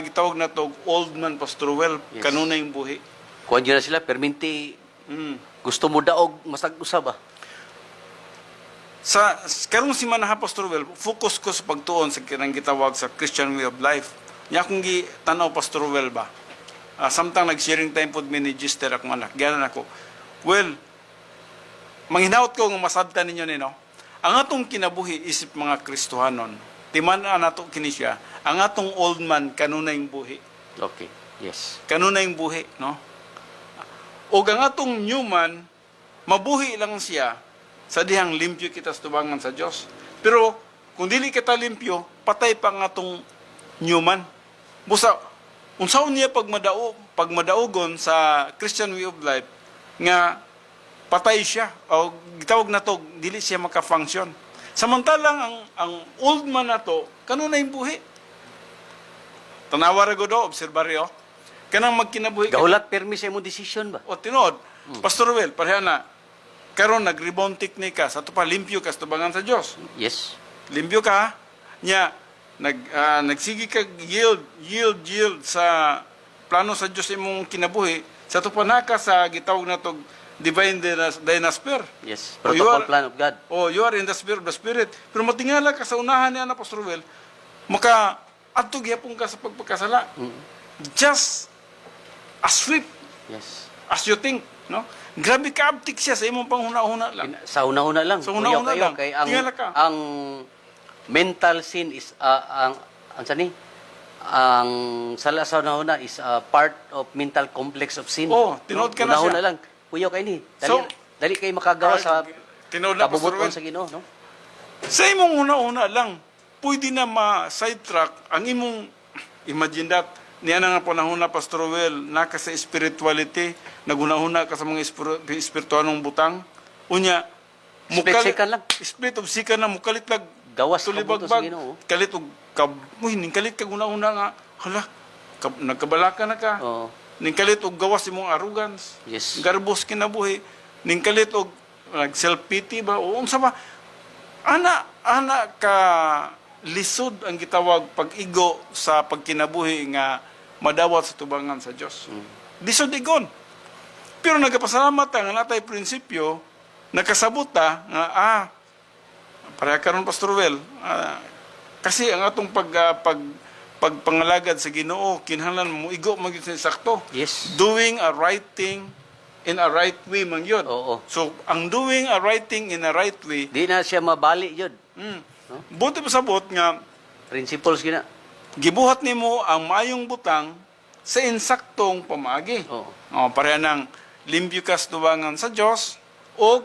gitawag na to old man Pastor Well Yes. kanunay yung buhi. Kuan na sila perminti gusto mo daog masag usab ba? Sa karong si Manaha Pastor Well, focus ko sa pagtuon sa kinang gitawag sa Christian way of life. Nya kung tanaw Pastor Well ba. Samtang nag-sharing time pod mi ni Gister ak manak. Ganan ako. Well, manghinaot ko nga masabtan ninyo nino. Ang atong kinabuhi isip mga Kristohanon. Timan-an nato kini siya. Ang atong old man kanunay yung buhi. Okay. Yes. Kanunay yung buhi, no? O ang atong new man, mabuhi lang siya sa dihang limpyo kita sa tubangan sa Dios. Pero kung dili kita limpyo, patay pa ang atong new man. Busa unsaon niya pagmadaugon sa Christian way of life nga patay siya o gitawag na to dili siya maka-function. Samantalang ang old man na to kanunay yung buhi. Tanawa ra gud obserbaryo. Kanang magkinabuhi Gaulat permi sa imong decision ba? o tinod, Pastor Well, pareha na, karon nag-rebound technique ka, sa tupa limpyo ka sa tubangan sa Dios. Yes. Limpyo ka, nya, nagsigi ka yield sa plano sa Dios imong kinabuhi, sa tupa naka sa gitawag na to divine dynasphere. Yes. Oh, you Protocol are- plan of God. Oh, you are in the sphere of the Spirit. Pero matingala ka sa unahan niya na Pastor Well, adto gyapon ka sa pagpagkasala. Just as swift Yes. as you think, no? Grabe ka-abtik siya sa imong panghuna-huna lang. Sa una-una lang. Sa una-una Kuya, lang. Kay Tingala ka. ang mental sin is ang sani? Ang sala sa una is part of mental complex of sin. Oh, tinood ka na siya. Una-una lang. Kuya kay ni. So, Dali kay makagawa sa tinood na Pastor kabubuton Well. sa Ginoo, no? Sa imong una-una lang, pwede na ma-sidetrack ang imong imagine that niya na nga panahon na Pastor Well, naka sa spirituality, nagunahuna ka sa mga espirituanong butang. Unya, Split second lang. Split of second na, mukalit lang. Gawas ka tulibagbag, buto sa Ginoo. Kalit og uy, ning kalit ka guna-una nga. Hala, nagkabalaka na ka. Oo. Ning kalit og gawas imong arrogance. Yes. Garbos kinabuhi. Ning kalit og self-pity ba? O unsa ba? Ana ka lisod ang gitawag pag-igo sa pagkinabuhi nga madawat sa tubangan sa Dios. Lisod igon. Pero nagapasalamat ang natay prinsipyo nakasabot ta nga pareha karon Pastor Well, kasi ang atong pagpangalagad sa Ginoo kinahanglan mo igo magid sa sakto. Yes. Doing a right thing in a right way man yun. Oo. So, ang doing a right thing in a right way, Di na siya mabali yun. buti pasabot nga, Principles gina. gibuhat nimo ang mayong butang sa insaktong pamaagi. Oo. Pareha ng limpyo ka sa tubangan sa Dios o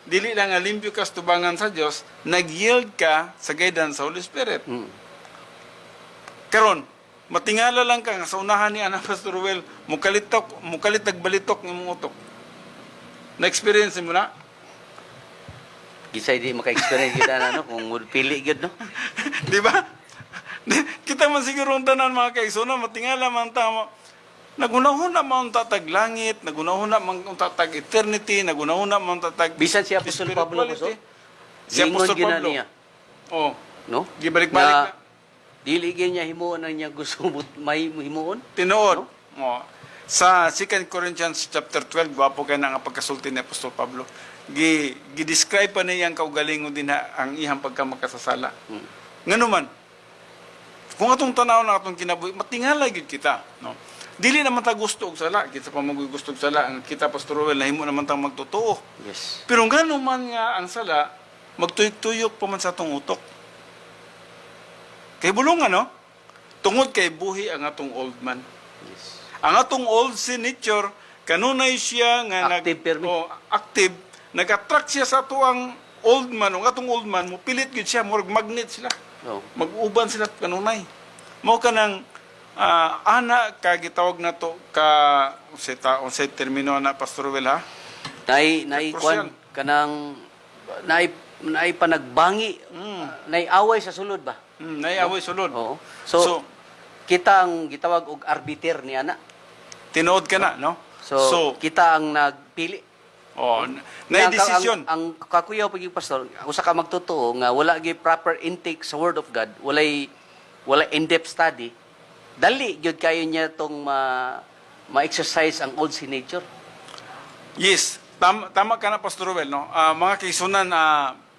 dili lang nga limpyo ka sa tubangan sa Dios, nag-yield ka sa guidance sa Holy Spirit. Karon, matingala lang ka nga sa unahan ni Ana Pastor Well, mukalit nagbalitok ng mga utok. Na-experience mo na? Gisay di maka-experience kita na, no? Kung pili yun, no? Di ba? Kita man siguro ang tanan mga kaisuna, matingala man tama. Nagunahuna man tatag langit, nagunahuna man tatag eternity, nagunahuna man tatag Bisan si Apostol Pablo ko, so? Si Apostol Giingon gina Pablo. niya. Oh, No? gibalik-balik na. Dili gyud niya himuon ang niya gusto may himuon. Tinuod. Oh, sa 2 Corinthians chapter 12, gwapo kay nga pagkasulti ni Apostol Pablo. gi-describe pa niya ang kaugalingon din ang ihang pagkamakasasala. Ngano man, kung atong tanaw na atong kinabuhi, matingala gyud kita, no? Dili naman ta gusto og sala, kita pa gusto og sala, ang kita Pastor Ruel nahimo naman ta magtotoo. Yes. Pero ngano man nga ang sala, magtuyok-tuyok pa man sa atong utok. Kay bulungan, no? Tungod kay buhi ang atong old man. Yes. Ang atong old sin nature, kanunay siya nga Active, permi. active, nag-attract siya sa atuang old man, ang atong old man, mo pilit gyud siya, murag magnet sila. Oh. Mag-uban sila kanunay. Mao kanang ana ka gitawag na to ka sa termino na Pastor Ruel, ha? Nay kwan kanang nay panagbangi, nay away sa sulod ba? Naiaway sulod. Oo. So, kita ang gitawag og arbiter ni ana. Tinuod ka na, no? So, kita ang nagpili. Nay desisyon. Ang kakuyaw paging pastor, usa ka magtotoo nga wala gyud proper intake sa Word of God, wala in-depth study. Dali gyud kayo niya tong ma-exercise ang old sin nature. Yes, tama ka na Pastor Ruel, no? Mga kaisunan,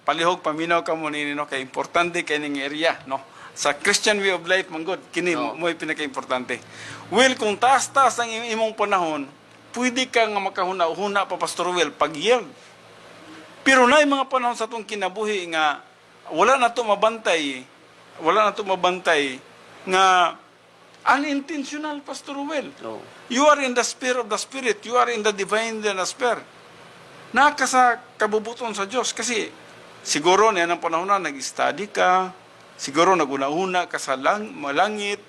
palihog paminaw ka mo nini, no? Kay importante kay ning area, no? Sa Christian way of life manggod kini mo pinaka-importante. Well, kung taas-taas ang imong panahon, pwede ka nga makahuna-huna pa Pastor Ruel pag yield. Pero na mga panahon sa atong kinabuhi nga wala na to mabantay nga unintentional, Pastor Ruel. Oh. You are in the sphere of the Spirit. You are in the divine sphere. Naka sa kabubuton sa Diyos. Kasi siguro na yan ang panahon na nag-study ka, siguro naguna-una ka sa malangit,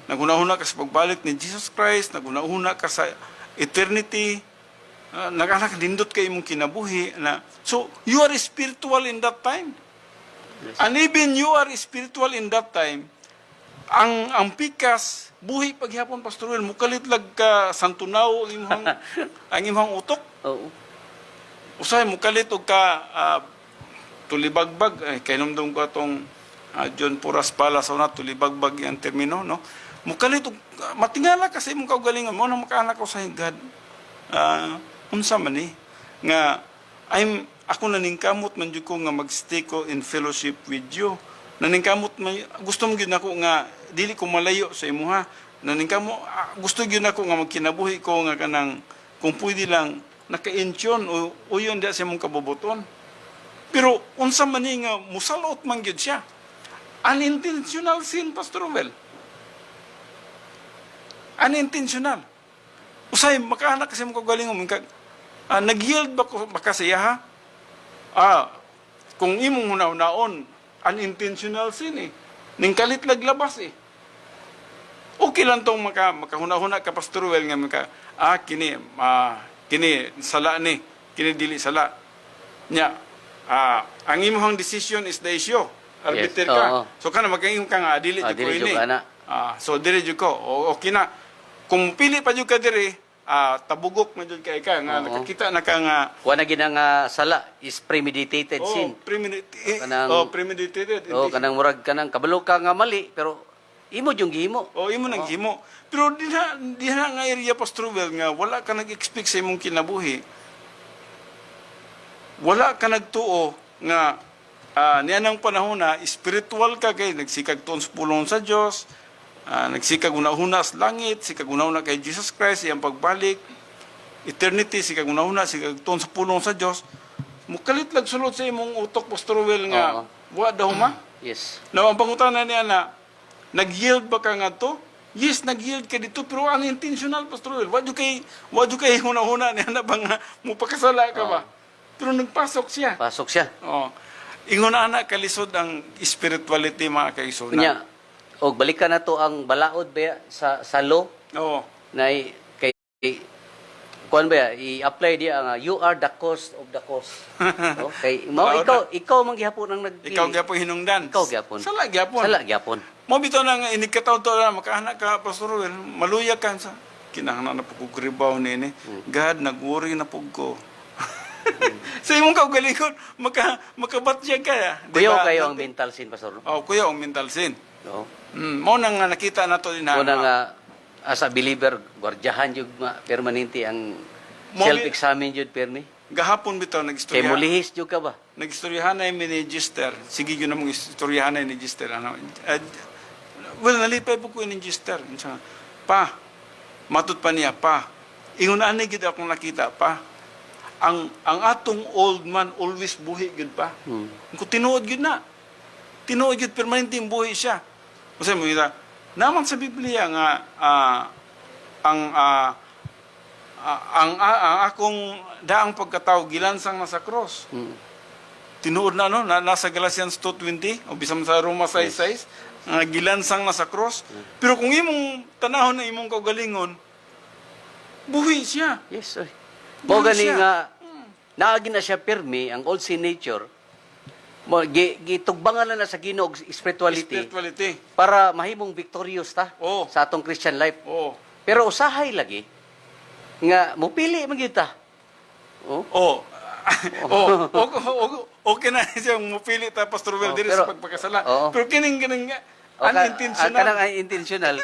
naguna-una ka sa pagbalik ni Jesus Christ, naguna-una ka sa eternity, nindot kayo mong kinabuhi. So, you are spiritual in that time. Yes. And even you are spiritual in that time, ang pikas buhi paghapon Pastor Ruel mukalitlag ka santunaw ang imong utok. Oo. Usay mukalit og ka tulibagbag kay namdum ko atong John Porras Pala sa una tulibagbag ang termino, no? Mukalit og matingala kasi imong kaugalingon mo na makaanak ko sa God. Unsa man ni nga ako naningkamot man jud ko nga magstay ko in fellowship with you. Naningkamot gusto mo gyud nako nga dili ko malayo sa imuha. Naningkamot gusto gyud nako nga magkinabuhi ko nga kanang kung pwede lang naka-intune o yun di sa imong kabubuton. Pero unsa man ni nga musalot man gyud siya. Unintentional sin, Pastor Ruel. Unintentional. Usay makaanak kasi mo kagalingon nag-yield ba ko baka siya, ha? Kung imong hunaon unintentional sin ning kalit laglabas okay lang tong makahuna-huna ka Pastor Ruel nga kini sala ni kini dili sala nya ang imong decision is the issue arbiter ka so kana magaingon ka nga dili jud ko ini so dili jud ko okay na kung pili pa jud ka diri tabugok man jud kay ka nga nakakita na ka nga Wala ginang sala is premeditated sin. Premeditated. Kanang murag kanang kabalo ka nga mali pero imo yung gihimo. Imo nang gihimo. Pero di na nga area Pastor Ruel nga wala ka nag-expect sa imong kinabuhi. Wala ka nagtuo nga nianang panahon na spiritual ka kay nagsikag tuon sa pulong sa Dios. Nagsikag una-una sa langit, sikag una-una kay Jesus Christ, iyang pagbalik, eternity, sikag una-una, sikag tuon sa pulong sa Diyos, mukalit lag sulod sa imong utok, Pastor Ruel, nga, wa daw ma? Yes. Now, ang pangutana niya na, nag-yield ba ka nga to? Yes, nag-yield ka dito, pero unintentional, Pastor Ruel. Wadyo kay una-una niya na bang mupakasala ka ba? Pero nagpasok siya. Pasok siya. Ingon na kalisod ang spirituality, mga kaisunan. Nya, og balikan na to ang balaod ba sa law Oo. na kay kuan ba i-apply dia nga you are the cause of the cause. Okay, ikaw man gihapon ang nagpili. Ikaw gyapon hinungdan. Ikaw gyapon. Sala gyapon. Sala gyapon. Mo bitaw nang inikataw to na makaanak ka Pastor Ruel, maluya ka sa kinahanglan na pug ribaw nini. God nagworry na pug ko. Sa imong kaugalingon makabatya ka. Kuyaw kayo ang mental sin Pastor. Kuya ang mental sin. Oo. Mo nang nakita na to din Mo nang as a believer, gwardiyahan jud permanente ang Mo- self-examine jud permi. gahapon bitaw Kay nagistorya. mulihis jud ka ba? Nagistoryahan na ni Gister. Sige yun namang istoryahan na ni Gister. Ano? Well, nalipay po ko ni Gister. Pa, matut pa niya, pa. Ingon ani gid akong nakita, pa. Ang atong old man always buhi gid pa. Kung tinuod gid na. Tinuod gid permanente ang buhi siya. Kasi mo kita, naman sa Biblia nga ang akong daang pagkatao gilansang na sa cross. Tinuod na nasa Galatians 2:20 o bisan sa Roma 6:6 nga gilansang na sa cross. Pero kung imong tanahon na imong kaugalingon, buhi siya. Yes, oy. Mo Buhay gani siya. nga naagi na siya pirmi ang old sin nature. Mo gitugbangan na sa Ginoo og spirituality Spirituality. para mahimong victorious ta Oo. sa atong Christian life. Oo. Pero usahay lagi nga mopili man gyud ta. Oh. Oh. Okay na siya mupili ta Pastor Will Oh, diri pero- sa pagpakasala. Oo. Pero kining nga O, unintentional. kanang unintentional.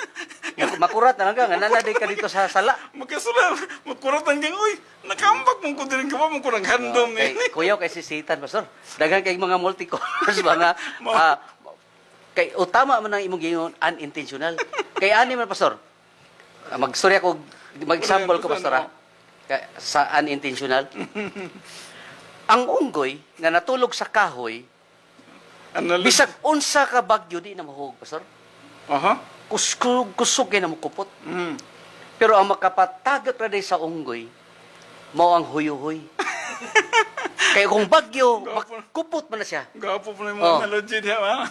Makurat na lang ka, nga nanaday ka dito sa sala. Magkasala, magkuratan kang, uy, nakambak mong ko din ka ba, mong kurang handom Kay, eh. kuyaw kay si Satan, Pastor. Dagan kay mga multi-course, mga, kay, tama man ang imong gingon, unintentional. Kay ani man, Pastor, magstorya ko, mag-example ko, Pastor, sa unintentional. Ang unggoy, nga natulog sa kahoy, bisag unsa ka bagyo, di na mahug, Pastor. Aha. Kusog na mo kupot. Mm. Pero ang makapatagat na sa unggoy, mao ang huyuhoy. Kaya kung bagyo, kupot man na siya. Gapo po na yung Oh. analogy niya, ha?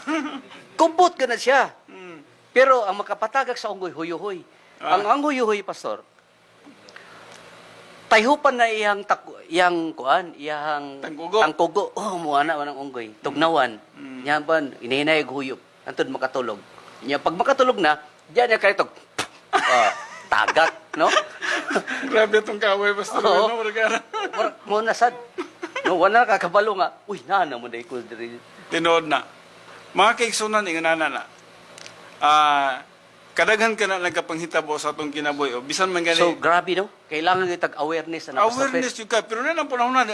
Kupot ka na siya. Mm. Pero ang makapatagak sa unggoy, huyuhoy. Ang huyuhoy, Pastor, tayhupan na iyang Tangkugo. tangkugo. Oh, muana man ang unggoy. Tugnawan. Nya ban inahinay og huyop. Antod makatulog. Nya pag makatulog na, diyan niya kaytog. Tagat, no? Grabe itong kaway, Pastor Oo. Will, no? Maragana. Mo nasad. No, wala na kakabalo nga. Uy, nana mo dai ko diri. Tinood na. Mga kaigsunan, inganana na. Kadaghan ka na nagkapanghitabo sa atong kinabuhi. O, bisan man gani, So grabe no. Kailangan kitag awareness na awareness yung ka. Pero na lang po na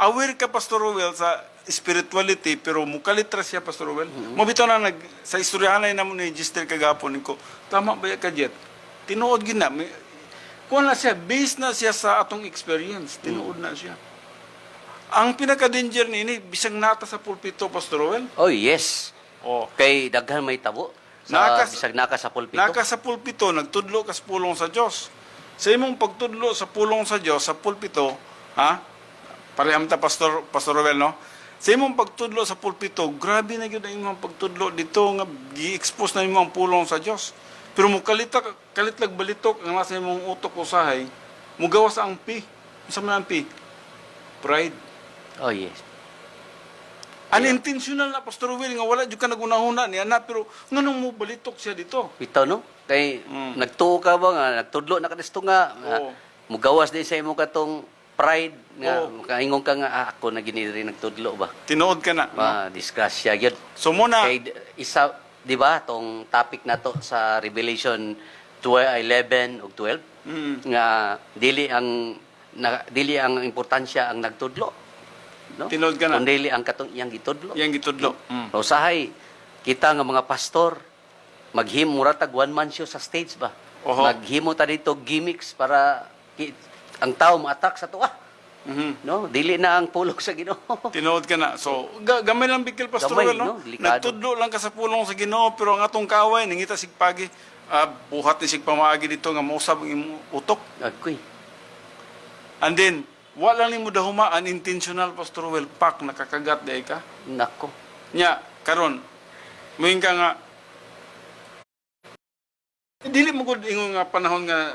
aware ka, Pastor Will, sa spirituality, pero mukalitra siya, Pastor Will. Mabito na sa istoryahanay na mo ni Gister kagapon ko, tama ba ka, Jet? Tinuod gina. Kung na siya, based na siya sa atong experience. Tinuod na siya. Ang pinaka-danger ni bisang nata sa pulpito, Pastor Will. Oh, yes. Oh. Kay daghan may tabo. Sa bisag naka sa pulpito. Naka sa pulpito, nagtudlo ka sa pulong sa Diyos. Sa imong pagtudlo sa pulong sa Diyos, sa pulpito, ha? Pareham ta, Pastor Roel, no? Sa imong pagtudlo sa pulpito, grabe na yun ang imong pagtudlo dito, nga gi-expose na imong pulong sa Diyos. Pero mo kalitlag balitok, ang nasa imong utok usahay, mo gawa sa ang pi. Sa man ang pi? Pride. Oh, yes. Unintentional na, Pastor Will, nga wala dyan ka nagunahuna niya na, pero nganong mo balitok siya dito? Bitaw no. Kay nagtuo ka ba nga nagtudlo na kadisto nga. Oo. Mugawas din sa imo katong pride nga Oo. kaingon ka nga ako na giniri nagtudlo ba. Tinood ka na. No? Disgrasya gyud. So muna, Kay isa, di ba, tong topic na to sa Revelation 11 ug 12 nga dili ang importansya ang nagtudlo. No? Tinood ka na. Kundi ang katong iyang gitudlo. yang gitudlo. Usahay, kita nga mga pastor, maghimo tag one man show sa stage ba? Oho. Maghimo ta dito gimmicks para ang tao ma-attack sa tuwa. Mhm. No, dili na ang pulong sa Ginoo. Tinood ka na. So, gamay lang bigil, Pastor Gamay, Will, no? no? Delikado. Nagtudlo lang ka sa pulong sa Ginoo, pero ang atong kaway, nangita sigpagi, buhat ni sigpamaagi dito nga mausab ang imong utok. Agkoy. And then, wala ni mo dahuma, unintentional, Pastor Will, pak, nakakagat day ka. Nako. Nya, karon, muing ka nga, dili mo gud ingon nga panahon nga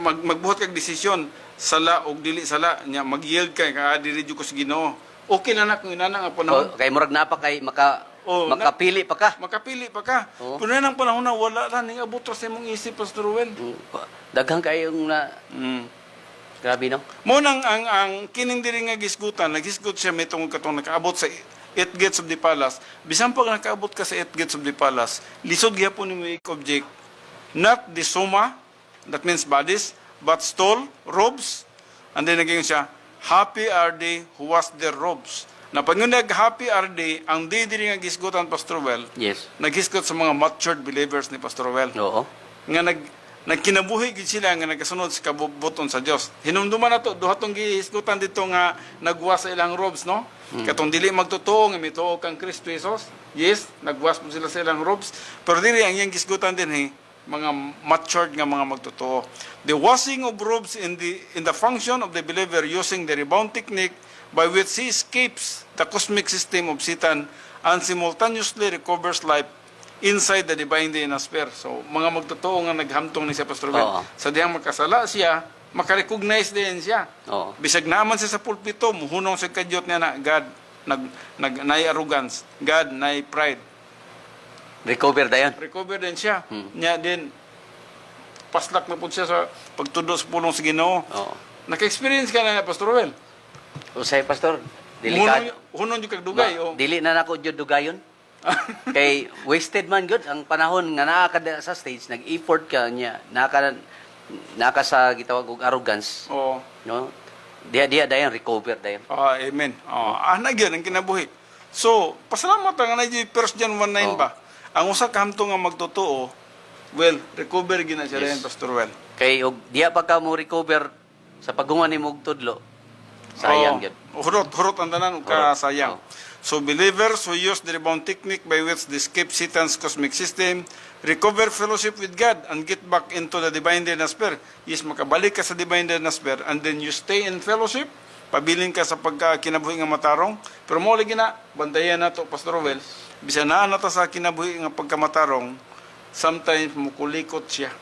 magbuhat kag desisyon sala og dili sala nya mag-yield ka diri jud ko sa Ginoo. Okay na kung inana nga panahon. Kay murag napa kay makapili pa ka. Makapili pa ka. Oo. Pero nang panahon na wala ra ning abot ra sa imong isip, Pastor Ruel. Daghang kayong na grabe no. Mo nang ang kining diri nga gisgutan, naghisgot siya may tungod katong nakaabot sa 8 gates of the palace. Bisan pag nakaabot ka sa 8 gates of the palace, lisod gyapon nimo object. Not the soma, that means bodies, but stole, robes, and then naging siya, happy are they who wash their robes. Na pangunag happy are they, ang day diri nga gisgutan Pastor Well, Yes. naghisgot sa mga matured believers ni Pastor Well. Oo. Nga nagkinabuhi gid sila nga nagasunod sa kabubuton sa Dios. Hinumduman nato duha tong gihisgutan dito nga nagwas sa ilang robes, no? Katong dili magtotoo nga mituo kang Kristo Jesus. Yes, nagwas mo sila sa ilang robes, pero dili ang iyang gisgutan din mga matured nga mga magtotoo. The washing of robes in the function of the believer using the rebound technique by which he escapes the cosmic system of Satan and simultaneously recovers life inside the divine sphere. So, mga magtotoo nga naghamtong ni siya, Pastor Ben. Oo. Sa diyang magkasala siya, makarecognize din siya. Oo. Bisag naman siya sa pulpito, muhunong sa kadyot niya na God, nay arrogance, God, nay pride. Recover dayon. Recover din siya. Niya din, paslak na po siya sa pagtudo sa pulong sa Ginoo. Oo. Naka-experience ka na, Pastor Ben. Usay pastor, delikado. Hunong yung kagdugay. Ma, dili na nako jud dugayon. Kay wasted man gud ang panahon nga naa ka sa stage, nag-effort ka niya, naka sa gitawag og arrogance, Oo. no? Diha dayon recover dayon. Amen. Nagyan ang kinabuhi. So, pasalamat ang na 1 John 1:9 ba? Ang usa ka hamtong nga magtotoo, well, recover gina siya rin, Pastor Well. Kay og diha pa ka mo recover sa pagungan nimo og tudlo. Sayang gyud. Hurot ang tanan ug Hurot. sayang. So believers who use the rebound technique by which they escape Satan's cosmic system, recover fellowship with God, and get back into the divine sphere. Yes, makabalik ka sa divine sphere, and then you stay in fellowship, pabilin ka sa pagkakinabuhi nga matarong. Pero mo lagi na, bantayan na to, Pastor Well, bisa na ta sa kinabuhi nga pagkamatarong, sometimes mukulikot siya.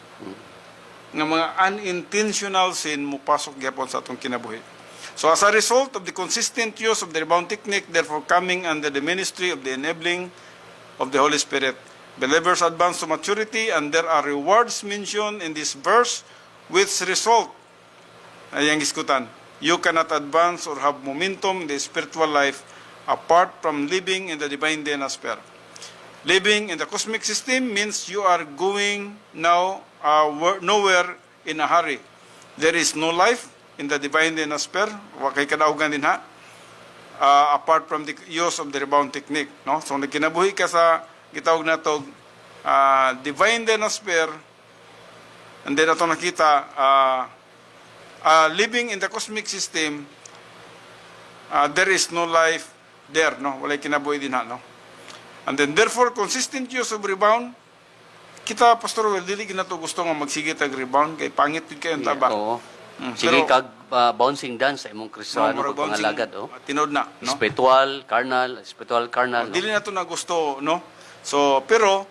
Nga mga unintentional sin mupasok gyapon sa atong kinabuhi. So as a result of the consistent use of the rebound technique, therefore coming under the ministry of the enabling of the Holy Spirit, believers advance to maturity, and there are rewards mentioned in this verse which result, ayang iskutan, you cannot advance or have momentum in the spiritual life apart from living in the divine sphere. Living in the cosmic system means you are going now nowhere in a hurry. There is no life in the divine sphere, wa kay kadaugan din apart from the use of the rebound technique, no? So nagkinabuhi ka sa gitawag nato divine sphere, and then ato nakita living in the cosmic system, there is no life there, no? Walay kinabuhi din no? And then therefore consistent use of rebound, kita Pastor Well, dili ginato gusto nga magsigit ang rebound kay pangit gid kayo ang taba. Oo. Sige kag bouncing dance sa imong Kristiyano murag bouncing, pagpangalagad, oh. tinod na, no? Spiritual, carnal, no? Dili na to na gusto, no? So, pero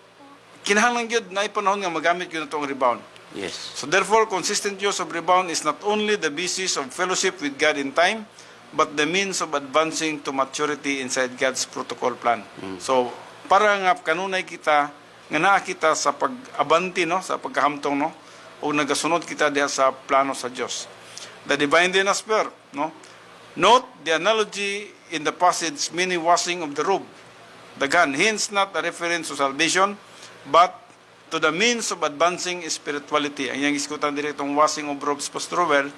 kinahanglan gyud na panahon nga magamit gyud nato ang rebound. Yes. So therefore, consistent use of rebound is not only the basis of fellowship with God in time, but the means of advancing to maturity inside God's protocol plan. So, para nga kanunay kita, nga naa kita sa pag-abanti, no? Sa pagkahamtong, no? O nagasunod kita diha sa plano sa Dios. The divine sphere, no? Note the analogy in the passage, mini washing of the robe. Daghan, hence not a reference to salvation, but to the means of advancing spirituality. Ang yang iskutan diri itong washing of robes, Pastor Well,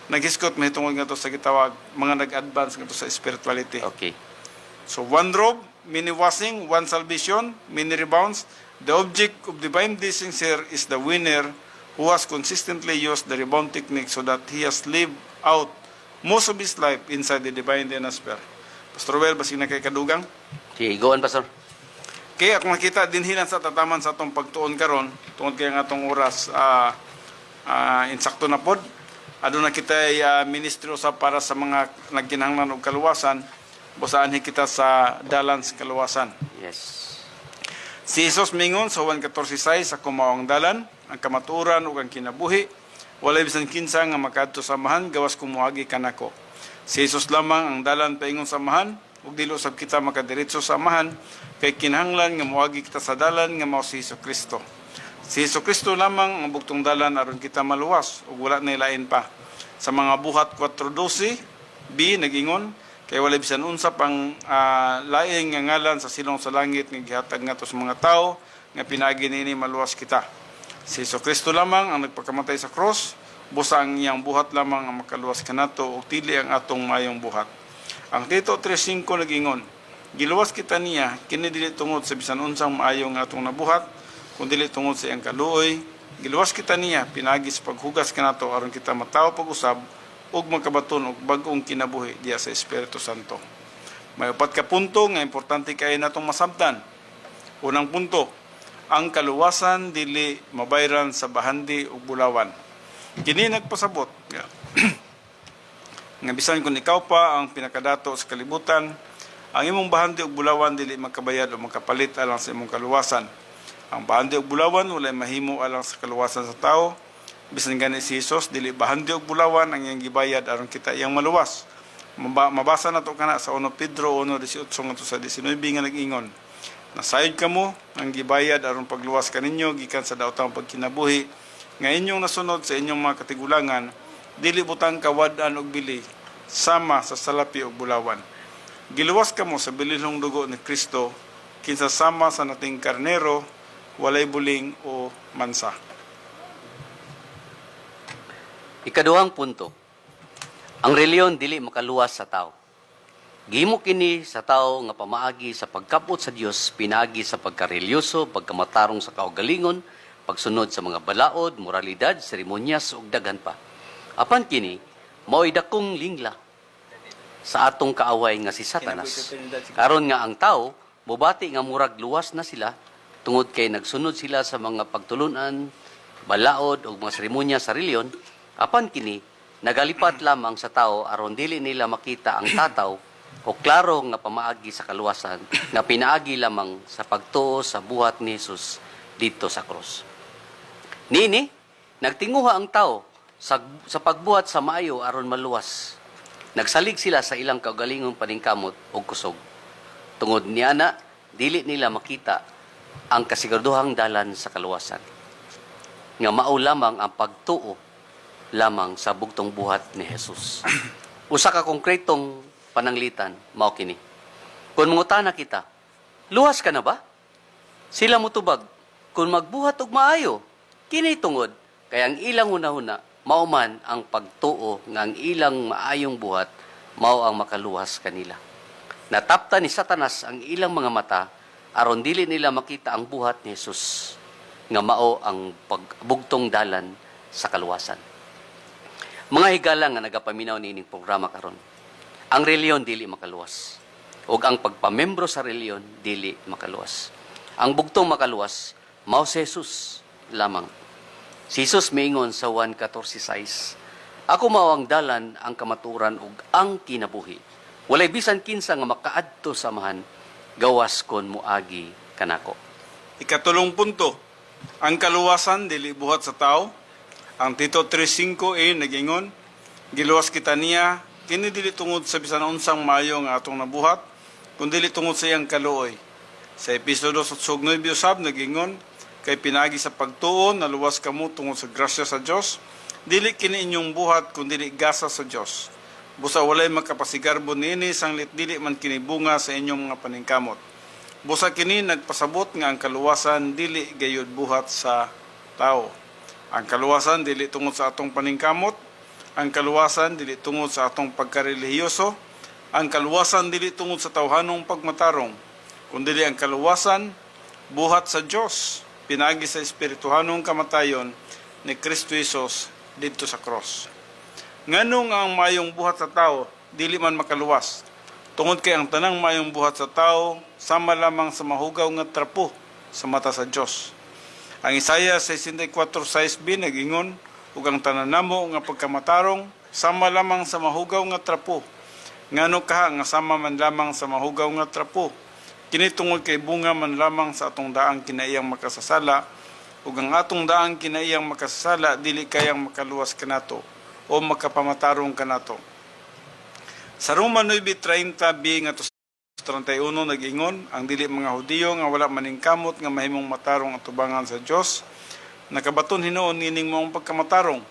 nag-iskot may tungod nga to sa gitawag, mga nag-advance nga to sa spirituality. Okay. So one robe, mini washing, one salvation, mini rebounds. The object of divine blessings here is the winner who has consistently used the rebound technique so that he has lived out most of his life inside the divine sphere. Pastor Well, basig na kay kadugang. Sige, goon pastor. Kaya kung nakita dinhilan sa tataman sa atong pagtuon karon, tungod kay nga atong oras insakto na pod. Aduna kita ministro sa para sa mga nagkinahanglan og kaluwasan, busaanhi kita sa dalan sa kaluwasan. Yes. Si Jesus mingon sa Juan 14:6, ako mao ang dalan, ang kamatuoran ug ang kinabuhi. Walay bisan kinsa nga makadto sa amahan gawas kumuagi kanako. Si Jesus lamang ang dalan paingon sa amahan, ug dili usab kita makadiretso sa amahan kay kinahanglan nga moagi kita sa dalan nga mao si Kristo. Si Kristo lamang ang bugtong dalan aron kita maluwas ug wala na lain pa. Sa mga buhat 4:12b nagingon kay walay bisan unsa pang laing nga ngalan sa silong sa langit nga gihatag ngadto sa mga tawo nga pinaagi niini maluwas kita. Si Kristo lamang ang nagpakamatay sa cross busa ang iyang buhat lamang ang makaluwas kanato ug dili ang atong mayong buhat. Ang Tito 3:5 nagingon, giluwas kita niya kini dili tungod sa bisan unsang maayo nga atong nabuhat, kun dili tungod sa iyang kaluoy. Giluwas kita niya pinagi sa paghugas kanato aron kita matawo pag-usab ug magkabaton og bag-ong kinabuhi diya sa Espiritu Santo. May upat ka punto nga importante kay natong masabtan. Unang punto, ang kaluwasan dili mabayran sa bahandi ug bulawan. Kini nagpasabot nga bisan kung ikaw pa ang pinakadato sa kalibutan, ang imong bahandi ug bulawan dili makabayad o makapalit alang sa imong kaluwasan. Ang bahandi ug bulawan walay mahimo alang sa kaluwasan sa tao. Bisan gani si Jesus dili bahandi ug bulawan ang iyang gibayad aron kita iyang maluwas. Mabasa na to kana sa 1 Pedro 1:18 ngadto sa 19 nga nag-ingon, nasayod kamo ang gibayad aron pagluwas kaninyo gikan sa daotang pagkinabuhi nga inyong nasunod sa inyong mga katigulangan, dili butang kawad-an og bili sama sa salapi ug bulawan. Giluwas kamo sa bililhong dugo ni Kristo kinsa sama sa nating karnero, walay buling o mansa. Ikaduhang punto, ang reliyon dili makaluwas sa tao. Gihimo kini sa tao nga pamaagi sa pagkapot sa Dios, pinagi sa pagkarelyoso, pagkamatarong sa kaugalingon, pagsunod sa mga balaod, moralidad, seremonyas ug daghan pa. Apan kini mao'y dakong lingla sa atong kaaway nga si Satanas. Karon nga ang tao mubati nga murag luwas na sila tungod kay nagsunod sila sa mga pagtulunan, balaod ug mga seremonya sa reliyon. Apan kini nagalipat lamang sa tao aron dili nila makita ang tataw o klaro nga pamaagi sa kaluwasan nga pinaagi lamang sa pagtuo sa buhat ni Jesus dito sa krus. Nini, nagtinguha ang tao sa pagbuhat sa maayo aron maluwas. Nagsalig sila sa ilang kaugalingong paningkamot o kusog. Tungod niana, dili nila makita ang kasiguraduhang dalan sa kaluwasan. Nga mao lamang ang pagtuo lamang sa bugtong buhat ni Jesus. Usa ka konkretong pananglitan, mao kini. Kung mangutana kita, luwas ka na ba? Sila mutubag, kung magbuhat og maayo, kini tungod, kaya ang ilang hunahuna, mao man ang pagtuo nga ang ilang maayong buhat, mao ang makaluwas kanila. Natapta ni Satanas ang ilang mga mata, aron dili nila makita ang buhat ni Jesus, nga mao ang pagbugtong dalan sa kaluwasan. Mga higala nga nagapaminaw niining programa karon. Ang reliyon dili makaluwas. Ug ang pagpamembro sa reliyon dili makaluwas. Ang bugtong makaluwas mao si Jesus lamang. Si Jesus miingon sa 1:14-16, ako mao ang dalan, ang kamaturan ug ang kinabuhi. Walay bisan kinsa nga makaadto sa amahan gawas kon moagi kanako. Ikatulong punto, ang kaluwasan dili buhat sa tao. Ang Tito 3:5 nagingon, giluwas kita niya, kini dili tungod sa bisan unsang maayo nga atong nabuhat, kundi dili tungod sa iyang kaluoy. Sa Episodo 8:9 usab nagingon, kay pinagi sa pagtuo naluwas kamo tungod sa grasya sa Dios, dili kini inyong buhat kundi dili gasa sa Dios. Busa walay makapasigarbo niini sanglit dili man kini bunga sa inyong mga paningkamot. Busa kini nagpasabot nga ang kaluwasan dili gayud buhat sa tao. Ang kaluwasan dili tungod sa atong paningkamot, ang kaluwasan dili tungod sa atong pagkarelihiyoso, ang kaluwasan dili tungod sa tawhanong pagmatarong, kundi ang kaluwasan buhat sa Dios, pinagi sa espirituhanong kamatayon ni Kristo Jesus didto sa cross. Nganong ang mayong buhat sa tao dili man makaluwas, tungod kay ang tanang mayong buhat sa tao sama lamang sa mahugaw nga trapo sa mata sa Dios. Ang Isaiah 64:6b nagingon, ug ang tanan namo nga pagkamatarong sama lamang sa mahugaw nga trapo. Ngano ka nga sama man lamang sa mahugaw nga trapo? Kini tungod kay bunga man lamang sa atong daang kinaiyang makasasala, ug ang atong daang kinaiyang makasasala dili kayang makaluwas kanato o makapamatarong kanato. Sa Roma 9:30b nga 31 nag-ingon, ang dili mga Hudiyo nga wala maningkamot nga mahimong matarong atubangan sa Dios, nakabaton hinuon nining mong pagkamatarong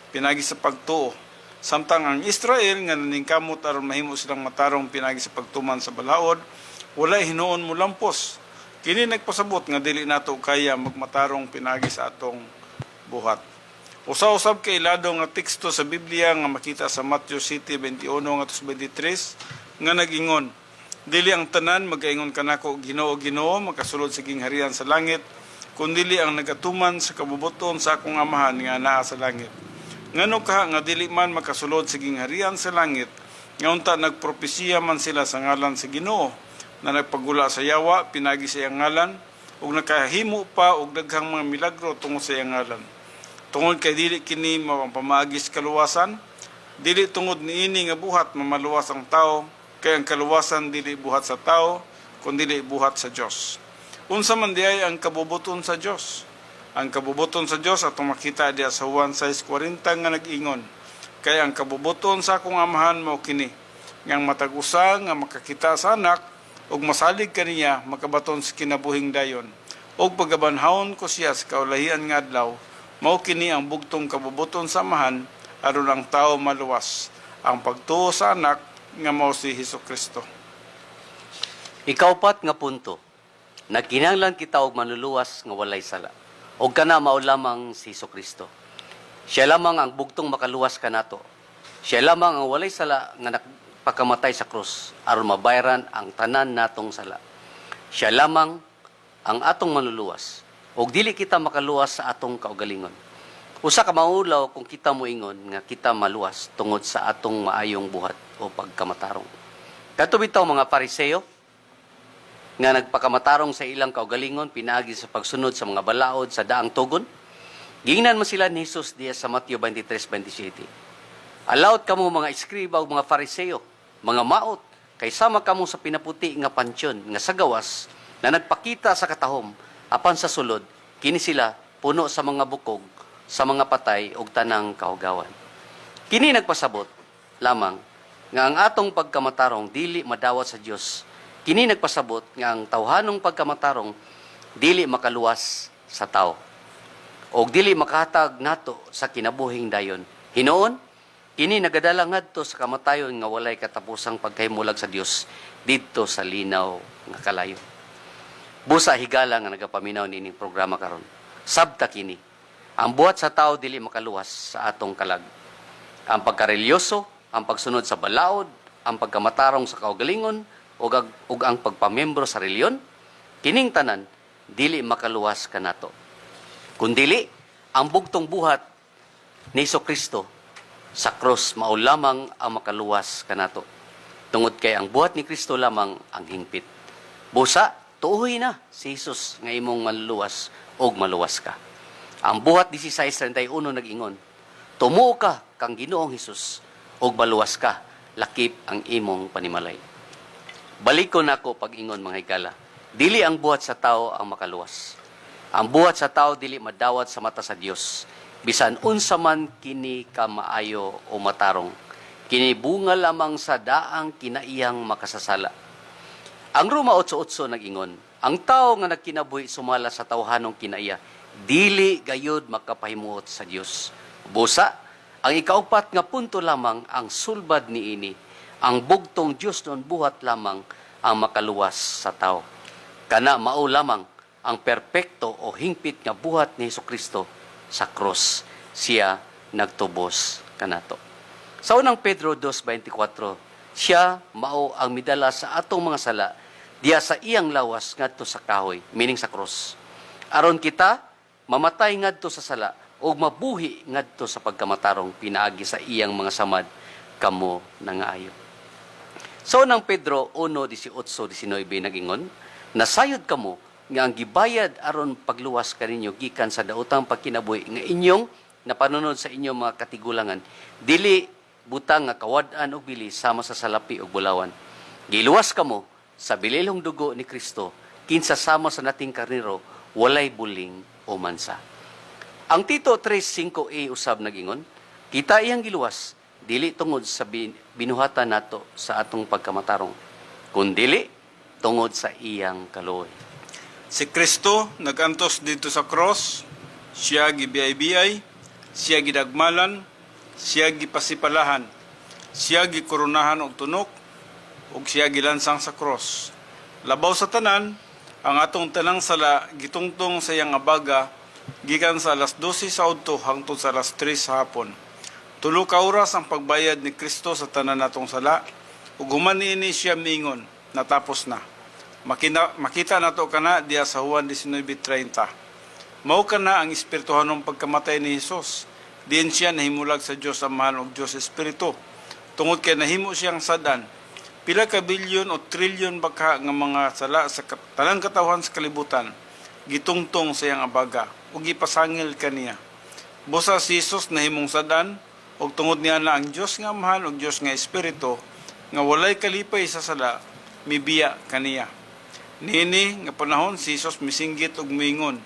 pinagi sa pagtuo. Samtang ang Israel nga naningkamot aron mahimo silang matarong pinagi sa pagtuman sa balaod, wala hinuon mo lampos. Kini nagpasabot nga dili nato kaya magmatarong pinagi sa atong buhat. Usa-usab kay ilado nga teksto sa Biblia nga makita sa Matthew 7:21 ngadto 23 nga nagingon, dili ang tanan magaingon kanako Ginoo Ginoo makasulod sa gingharian sa langit, kundili ang nagatuman sa kabubuton sa akong amahan nga naa sa langit. Ngano ka nga dili man makasulod sa gingharian sa langit, nga unta nagpropesiya man sila sa ngalan sa Ginoo, na nagpagula sa yawa pinagi sa iyang ngalan, ug nakahimo pa og daghang mga milagro tungod sa iyang ngalan. Tungod kay dili kini mapamagis kaluwasan, dili tungod niini nga buhat mamaluwas ang tao, kay ang kaluwasan dili buhat sa tao, kundi dili buhat sa Dios. Unsa man diay ang kabubuton sa Dios? Ang kabubuton sa Dios atong makita diya sa Juan 6:40 nga nag-ingon, kay ang kabubuton sa akong amahan mao kini, ngang matag-usa nga makakita sa anak ug masalig kaniya makabaton sa kinabuhing dayon, ug pagabanhawon ko siya sa kaulahian nga adlaw. Mao kini ang bugtong kabubuton sa amahan aron ang tao maluwas, ang pagtuo sa anak nga mao si Hesukristo. Ikaupat nga punto, nagkinahanglan kita og manluluwas nga walay sala. Og kana mao lamang si Hesukristo. Siya lamang ang bugtong makaluwas kanato. Siya lamang ang walay sala nga nagpakamatay sa krus aron mabayaran ang tanan natong sala. Siya lamang ang atong manluluwas. Og dili kita makaluwas sa atong kaugalingon. Usa ka maulaw kung kita moingon nga kita maluwas tungod sa atong maayong buhat o pagkamatarong. Kadto bitaw mga Pariseo nga nagpakamatarong sa ilang kaugalingon pinaagi sa pagsunod sa mga balaod sa daang tugon. Gingnan man sila ni Jesus diya sa Matthew 23:27. Allowed kamo mga eskriba ug mga Pariseo, mga maot, kay sama kamo sa pinaputi nga pansyon nga sa gawas na nagpakita sa katahom. Apan sa sulod, kini sila puno sa mga bukog, sa mga patay ug tanang kaugawan. Kini nagpasabot lamang nga ang atong pagkamatarong dili madawat sa Dios. Kini nagpasabot nga ang tawhanong pagkamatarong dili makaluwas sa tao. Og dili makahatag nato sa kinabuhing dayon. Hinuon, kini nagadala ngadto sa kamatayon nga walay katapusang pagkahimulag sa Dios didto sa linaw nga kalayo. Busa higala nga nagapaminaw nining programa karon. Sabta kini, ang buhat sa tao dili makaluwas sa atong kalag. Ang pagkarelyoso, ang pagsunod sa balaod, ang pagkamatarong sa kaugalingon, ug ang pagpamembro sa reliyon, kining tanan dili makaluwas kanato. Kundili ang bugtong buhat ni Hesukristo sa krus mao lamang ang makaluwas kanato. Tungod kay ang buhat ni Kristo lamang ang hingpit. Busa tuoy na si Jesus nga imong maluluwas og maluwas ka. Ang buhat 16:31 nag-ingon, tumuo ka kang Ginoong Hesus og maluwas ka, lakip ang imong panimalay. Balikon nako pag-ingon mga higala, dili ang buhat sa tao ang makaluwas. Ang buhat sa tao dili madawat sa mata sa Dios. Bisan unsa man kini ka maayo o matarong, kini bunga lamang sa daang kinaiyang makasasala. Ang Roma 8:8 nag-ingon, ang tao nga nagkinabuhi sumala sa tawhanong kinaiya, dili gayud makapahimuot sa Dios. Busa, ang ikaupat nga punto lamang ang sulbad niini, ang bugtong Dios non buhat lamang ang makaluwas sa tao. Kana mao lamang ang perpekto o hingpit nga buhat ni Hesukristo sa krus. Siya nagtubos kanato. Sa unang Pedro 2:24, siya mao ang midala sa atong mga sala diya sa iyang lawas ngadto sa kahoy, meaning sa krus. Aron kita mamatay ngadto sa sala o mabuhi ngadto sa pagkamatarong pinaagi sa iyang mga samad kamo nangaayo. So nang Pedro 1:18-19 nag-ingon, nasayod kamo nga ang gibayad aron pagluwas kaninyo gikan sa daotang pagkinabuhi nga inyong napanunod sa inyong mga katigulangan, dili butang nga kawad-an og bili sama sa salapi ug bulawan. Giluwas kamo sa bililhong dugo ni Kristo, kinsa sama sa nating karnero, walay buling o mansa. Ang Tito 3:5a usab nag-ingon, kita iyang giluwas, dili tungod sa binuhatan nato sa atong pagkamatarong, kundili tungod sa iyang kaluoy. Si Kristo nagantos dito sa cross, siya gibiyay-biyay, siya gidagmalan, siya gipasipalahan, siya gikoronahan og tunok, ug siya gilansang sa cross. Labaw sa tanan, ang atong tanang sala gitungtong sa iyang abaga gikan sa alas 12 sa udto hangtod sa alas 3 sa hapon. 3 ka oras ang pagbayad ni Kristo sa tanan natong sala, ug human niini siya mingon, natapos na. Makita nato kana diya sa Juan 19:30. Mao kana ang espirituhanong pagkamatay ni Hesus. Diin siya nahimulag sa Dios Amahan ug Dios Espiritu. Tungod kay nahimo siyang sadan, pila ka bilyon o trilyon baka nga mga sala sa tanang katawhan sa kalibutan gitungtong sa iyang abaga ug gipasangil kaniya. Busa si Jesus nahimong sadan ug tungod niya na ang Dios nga Amahan ug Dios nga Espiritu nga walay kalipay sa sala mibiya kaniya. Niini nga panahon si Jesus misinggit ug miingon,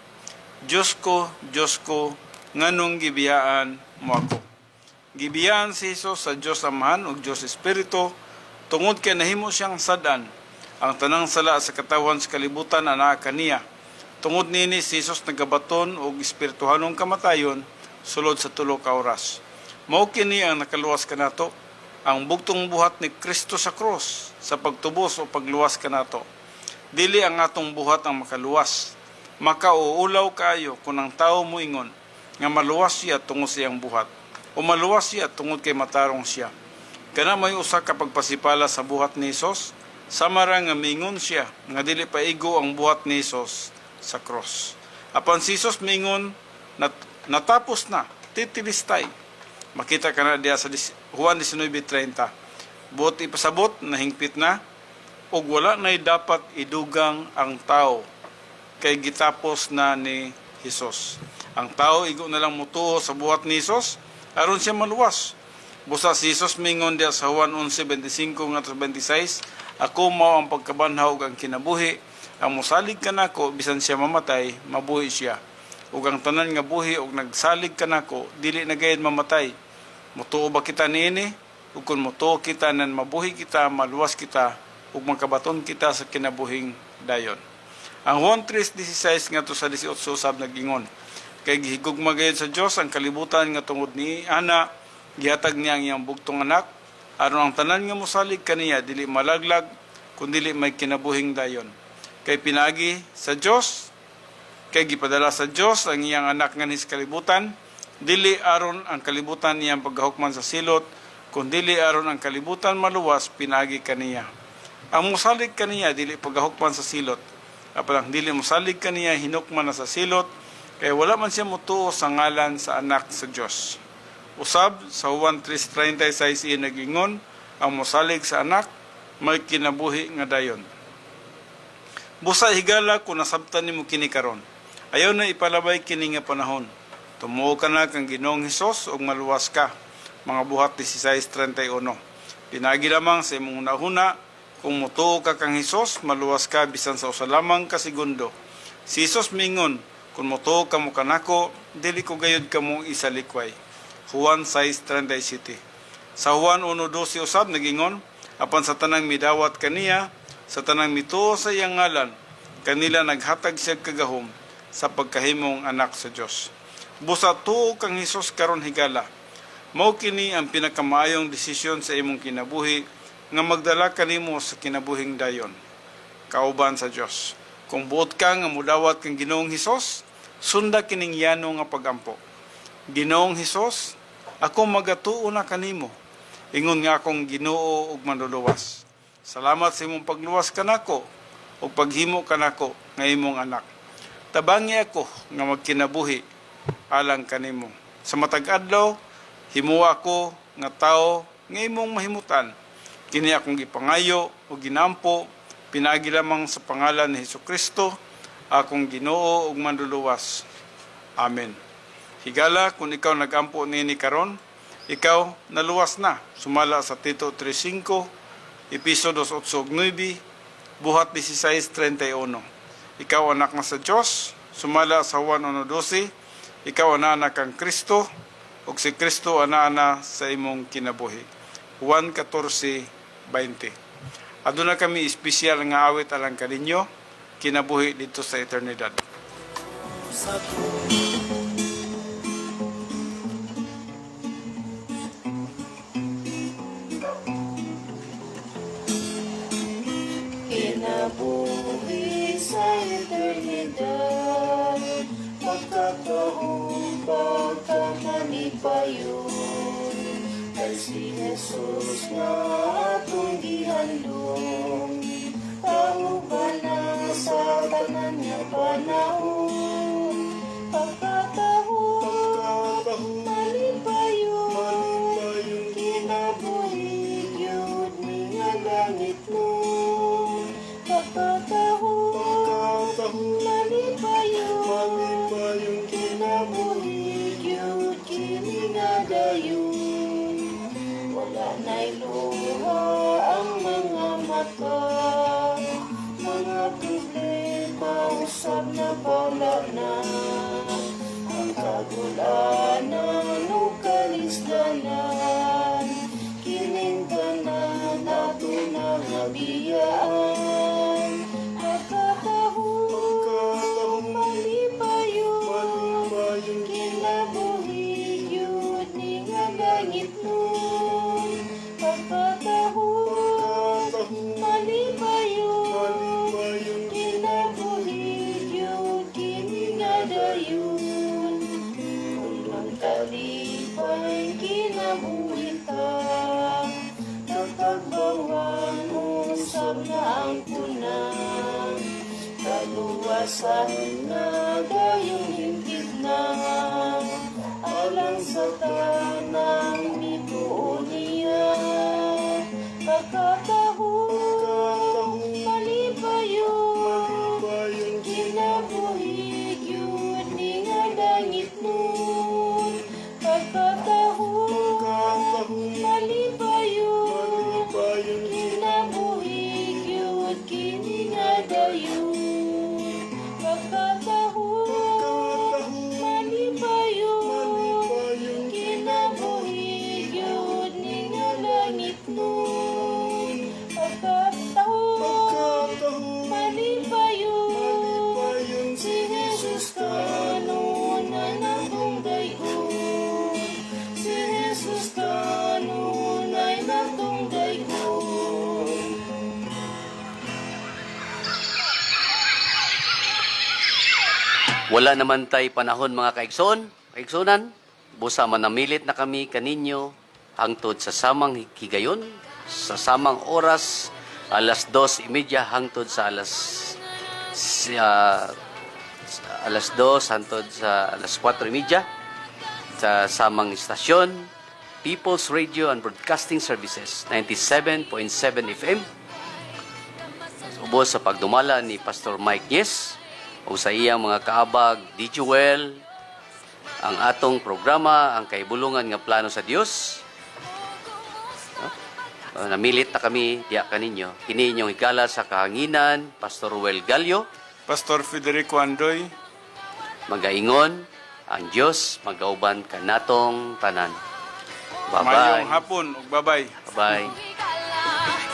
Diyos ko, nganong gibiyaan mo ako. Gibiyaan si Jesus sa Dios Amahan ug Dios Espiritu tungod kay nahimo siyang sadan ang tanang sala sa katawan sa kalibutan anaa kaniya. Tungod nini si Jesus nagabaton og espirituhanong kamatayon sulod sa 3 ka oras. Mao kini ang nakaluwas kanato, ang bugtong buhat ni Kristo sa krus sa pagtubos o pagluwas kanato. Dili ang atong buhat ang makaluwas. Makauulaw kayo kung ang tao mo ingon nga maluwas siya tungod sa iyang buhat o maluwas siya tungod kay matarong siya. Kana may usa ka pagpasipala sa buhat ni Hesus, samara nga mingon siya nga dili paigo ang buhat ni Hesus sa cross. Apan si Jesus mingon natapos na, titilistay. Makita ka na diya sa Juan 19:30. Buot ipasabot na hingpit na ug wala nay dapat idugang ang tao kay gitapos na ni Hesus. Ang tao igo na lang mutuo sa buhat ni Hesus aron siya maluwas. Busa si Jesus mingon diya sa Juan 11:25-26, ako mao ang pagkabanhaw ug ang kinabuhi. Ang mosalig kanako bisan siya mamatay, mabuhi siya. Ug ang tanan nga buhi ug nagsalig kanako, dili na gayud mamatay. Mutuo ba kita niini? Ug kun mutuo kita nan mabuhi kita, maluwas kita ug makabaton kita sa kinabuhing dayon. Ang Juan 3:16 ngadto sa 18 usab nagingon, kay gihigugma gayud sa Dios ang kalibutan nga tungod ni ana, gihatag niya ang iyang bugtong anak aron ang tanan nga mosalig kaniya dili malaglag kundi dili may kinabuhing dayon. Kay pinagi sa Dios, kay gipadala sa Dios ang iyang anak nga sa kalibutan, dili aron ang kalibutan iyang paghahukman sa silot, kundi dili aron ang kalibutan maluwas pinagi kaniya. Ang mosalig kaniya dili paghahukman sa silot, apan ang dili mosalig kaniya hinukman na sa silot, kay wala man siya mutuo sa ngalan sa anak sa Dios. Usab sa Juan 3:36 iyan nagingon, ang mosalig sa anak may kinabuhi nga dayon. Busa higala kung nasabtan nimo kini karon. Ayaw na ipalabay kini nga panahon. Tumuo ka na kang Ginoong Hesus ug maluwas ka. Mga buhat 16:31. Pinagi lamang sa imong nahuna, kung mutuo ka kang Hesus, maluwas ka bisan sa usa lamang ka segundo. Si Hesus mingon, kung mutuo ka mo kanako, dili ko gayud kamo isalikway. Juan 6:37. Sa Juan 1:12 usab nagingon, apan sa tanang midawat kaniya, sa tanang mituo sa iyang ngalan, kanila naghatag siya kagahom sa pagkahimong anak sa Dios. Busa tuo kang Hesus karon higala. Mao kini ang pinakamaayong desisyon sa imong kinabuhi nga magdala kanimo sa kinabuhing dayon. Kauban sa Dios. Kung buot ka nga mudawat kang Ginoong Hesus, sunda kining yano nga pagampo. Ginoong Hesus, ako magatuo na kanimo. Ingon nga akong Ginoo ug manluluwas. Salamat sa imong pagluwas kanako o paghimo kanako nga imong anak. Tabangi ako nga magkinabuhi alang kanimo. Sa matag adlaw, himuwa ako nga tao nga imong mahimutan. Kini akong gipangayo o ginampo, pinagi lamang sa pangalan ni Hesukristo, akong Ginoo ug manluluwas. Amen. Higala kung ikaw nagampo nini karon, ikaw naluwas na. Sumala sa Tito 3:5, Episodos 8:9, buhat 16:31. Ikaw anak na sa Diyos, sumala sa Juan 1:12, ikaw anak kang Kristo, ug si Kristo ana sa imong kinabuhi. Juan 14:20. Aduna kami espesyal nga awit alang kaninyo, kinabuhi dito sa eternidad. Kinabuhi sa eternidad, pagkatahong pagkamanipayon kay si Jesus nga atong gihandong tao ba na sa tanan nga panahon pagkatahong malipayon kinabuhi gyud ni nga langit mo pagkatahong malipayon kinabuhi gyud kini nga dayon wala na'y luha ang mga mata mga problema usab na bala na ang kagulanan o kalisdanan kining tanan ato na ngabiyaan pagkatahong malipayon kinabuhi gyud ni nga langit nun pagkatahong malipayon kinabuhi gyud kini nga dayon ulang kalipay kinabuhitan nagpagbawan usab na ang punan kaluwasan na dayong hingpit na alang sa tanang mituon niya pagkatahong malipayon kinabuhi gyud ni nga langit nun pagkatahong malipayon kinabuhi gyud kini nga dayon pagkatahong malipayon kinabuhi gyud ni nga langit nun pagkatahong malipayon si Jesus kanunay natong dayon si Jesus kanunay natong dayon Wala naman tay panahon mga kaigsunan, busa manamilit na kami kaninyo hangtod sa samang higayon, sa samang oras, alas 2:30 hangtod sa alas 2 hangtod sa alas 4:30 sa samang istasyon, People's Radio and Broadcasting Services, 97.7 FM. Ubos sa pagdumala ni Pastor Mike Yes, o sa iyang mga kaabag, di Joel, ang atong programa, ang kaibulungan nga plano sa Dios. Namilit na kami, diya kaninyo. Kini inyong higala sa kahanginan, Pastor Ruel Gallo. Pastor Federico Andoy. Magaingon, ang Diyos magauban kanatong tanan. Mayong Bye-bye. hapon ug bye-bye. Bye-bye. Higala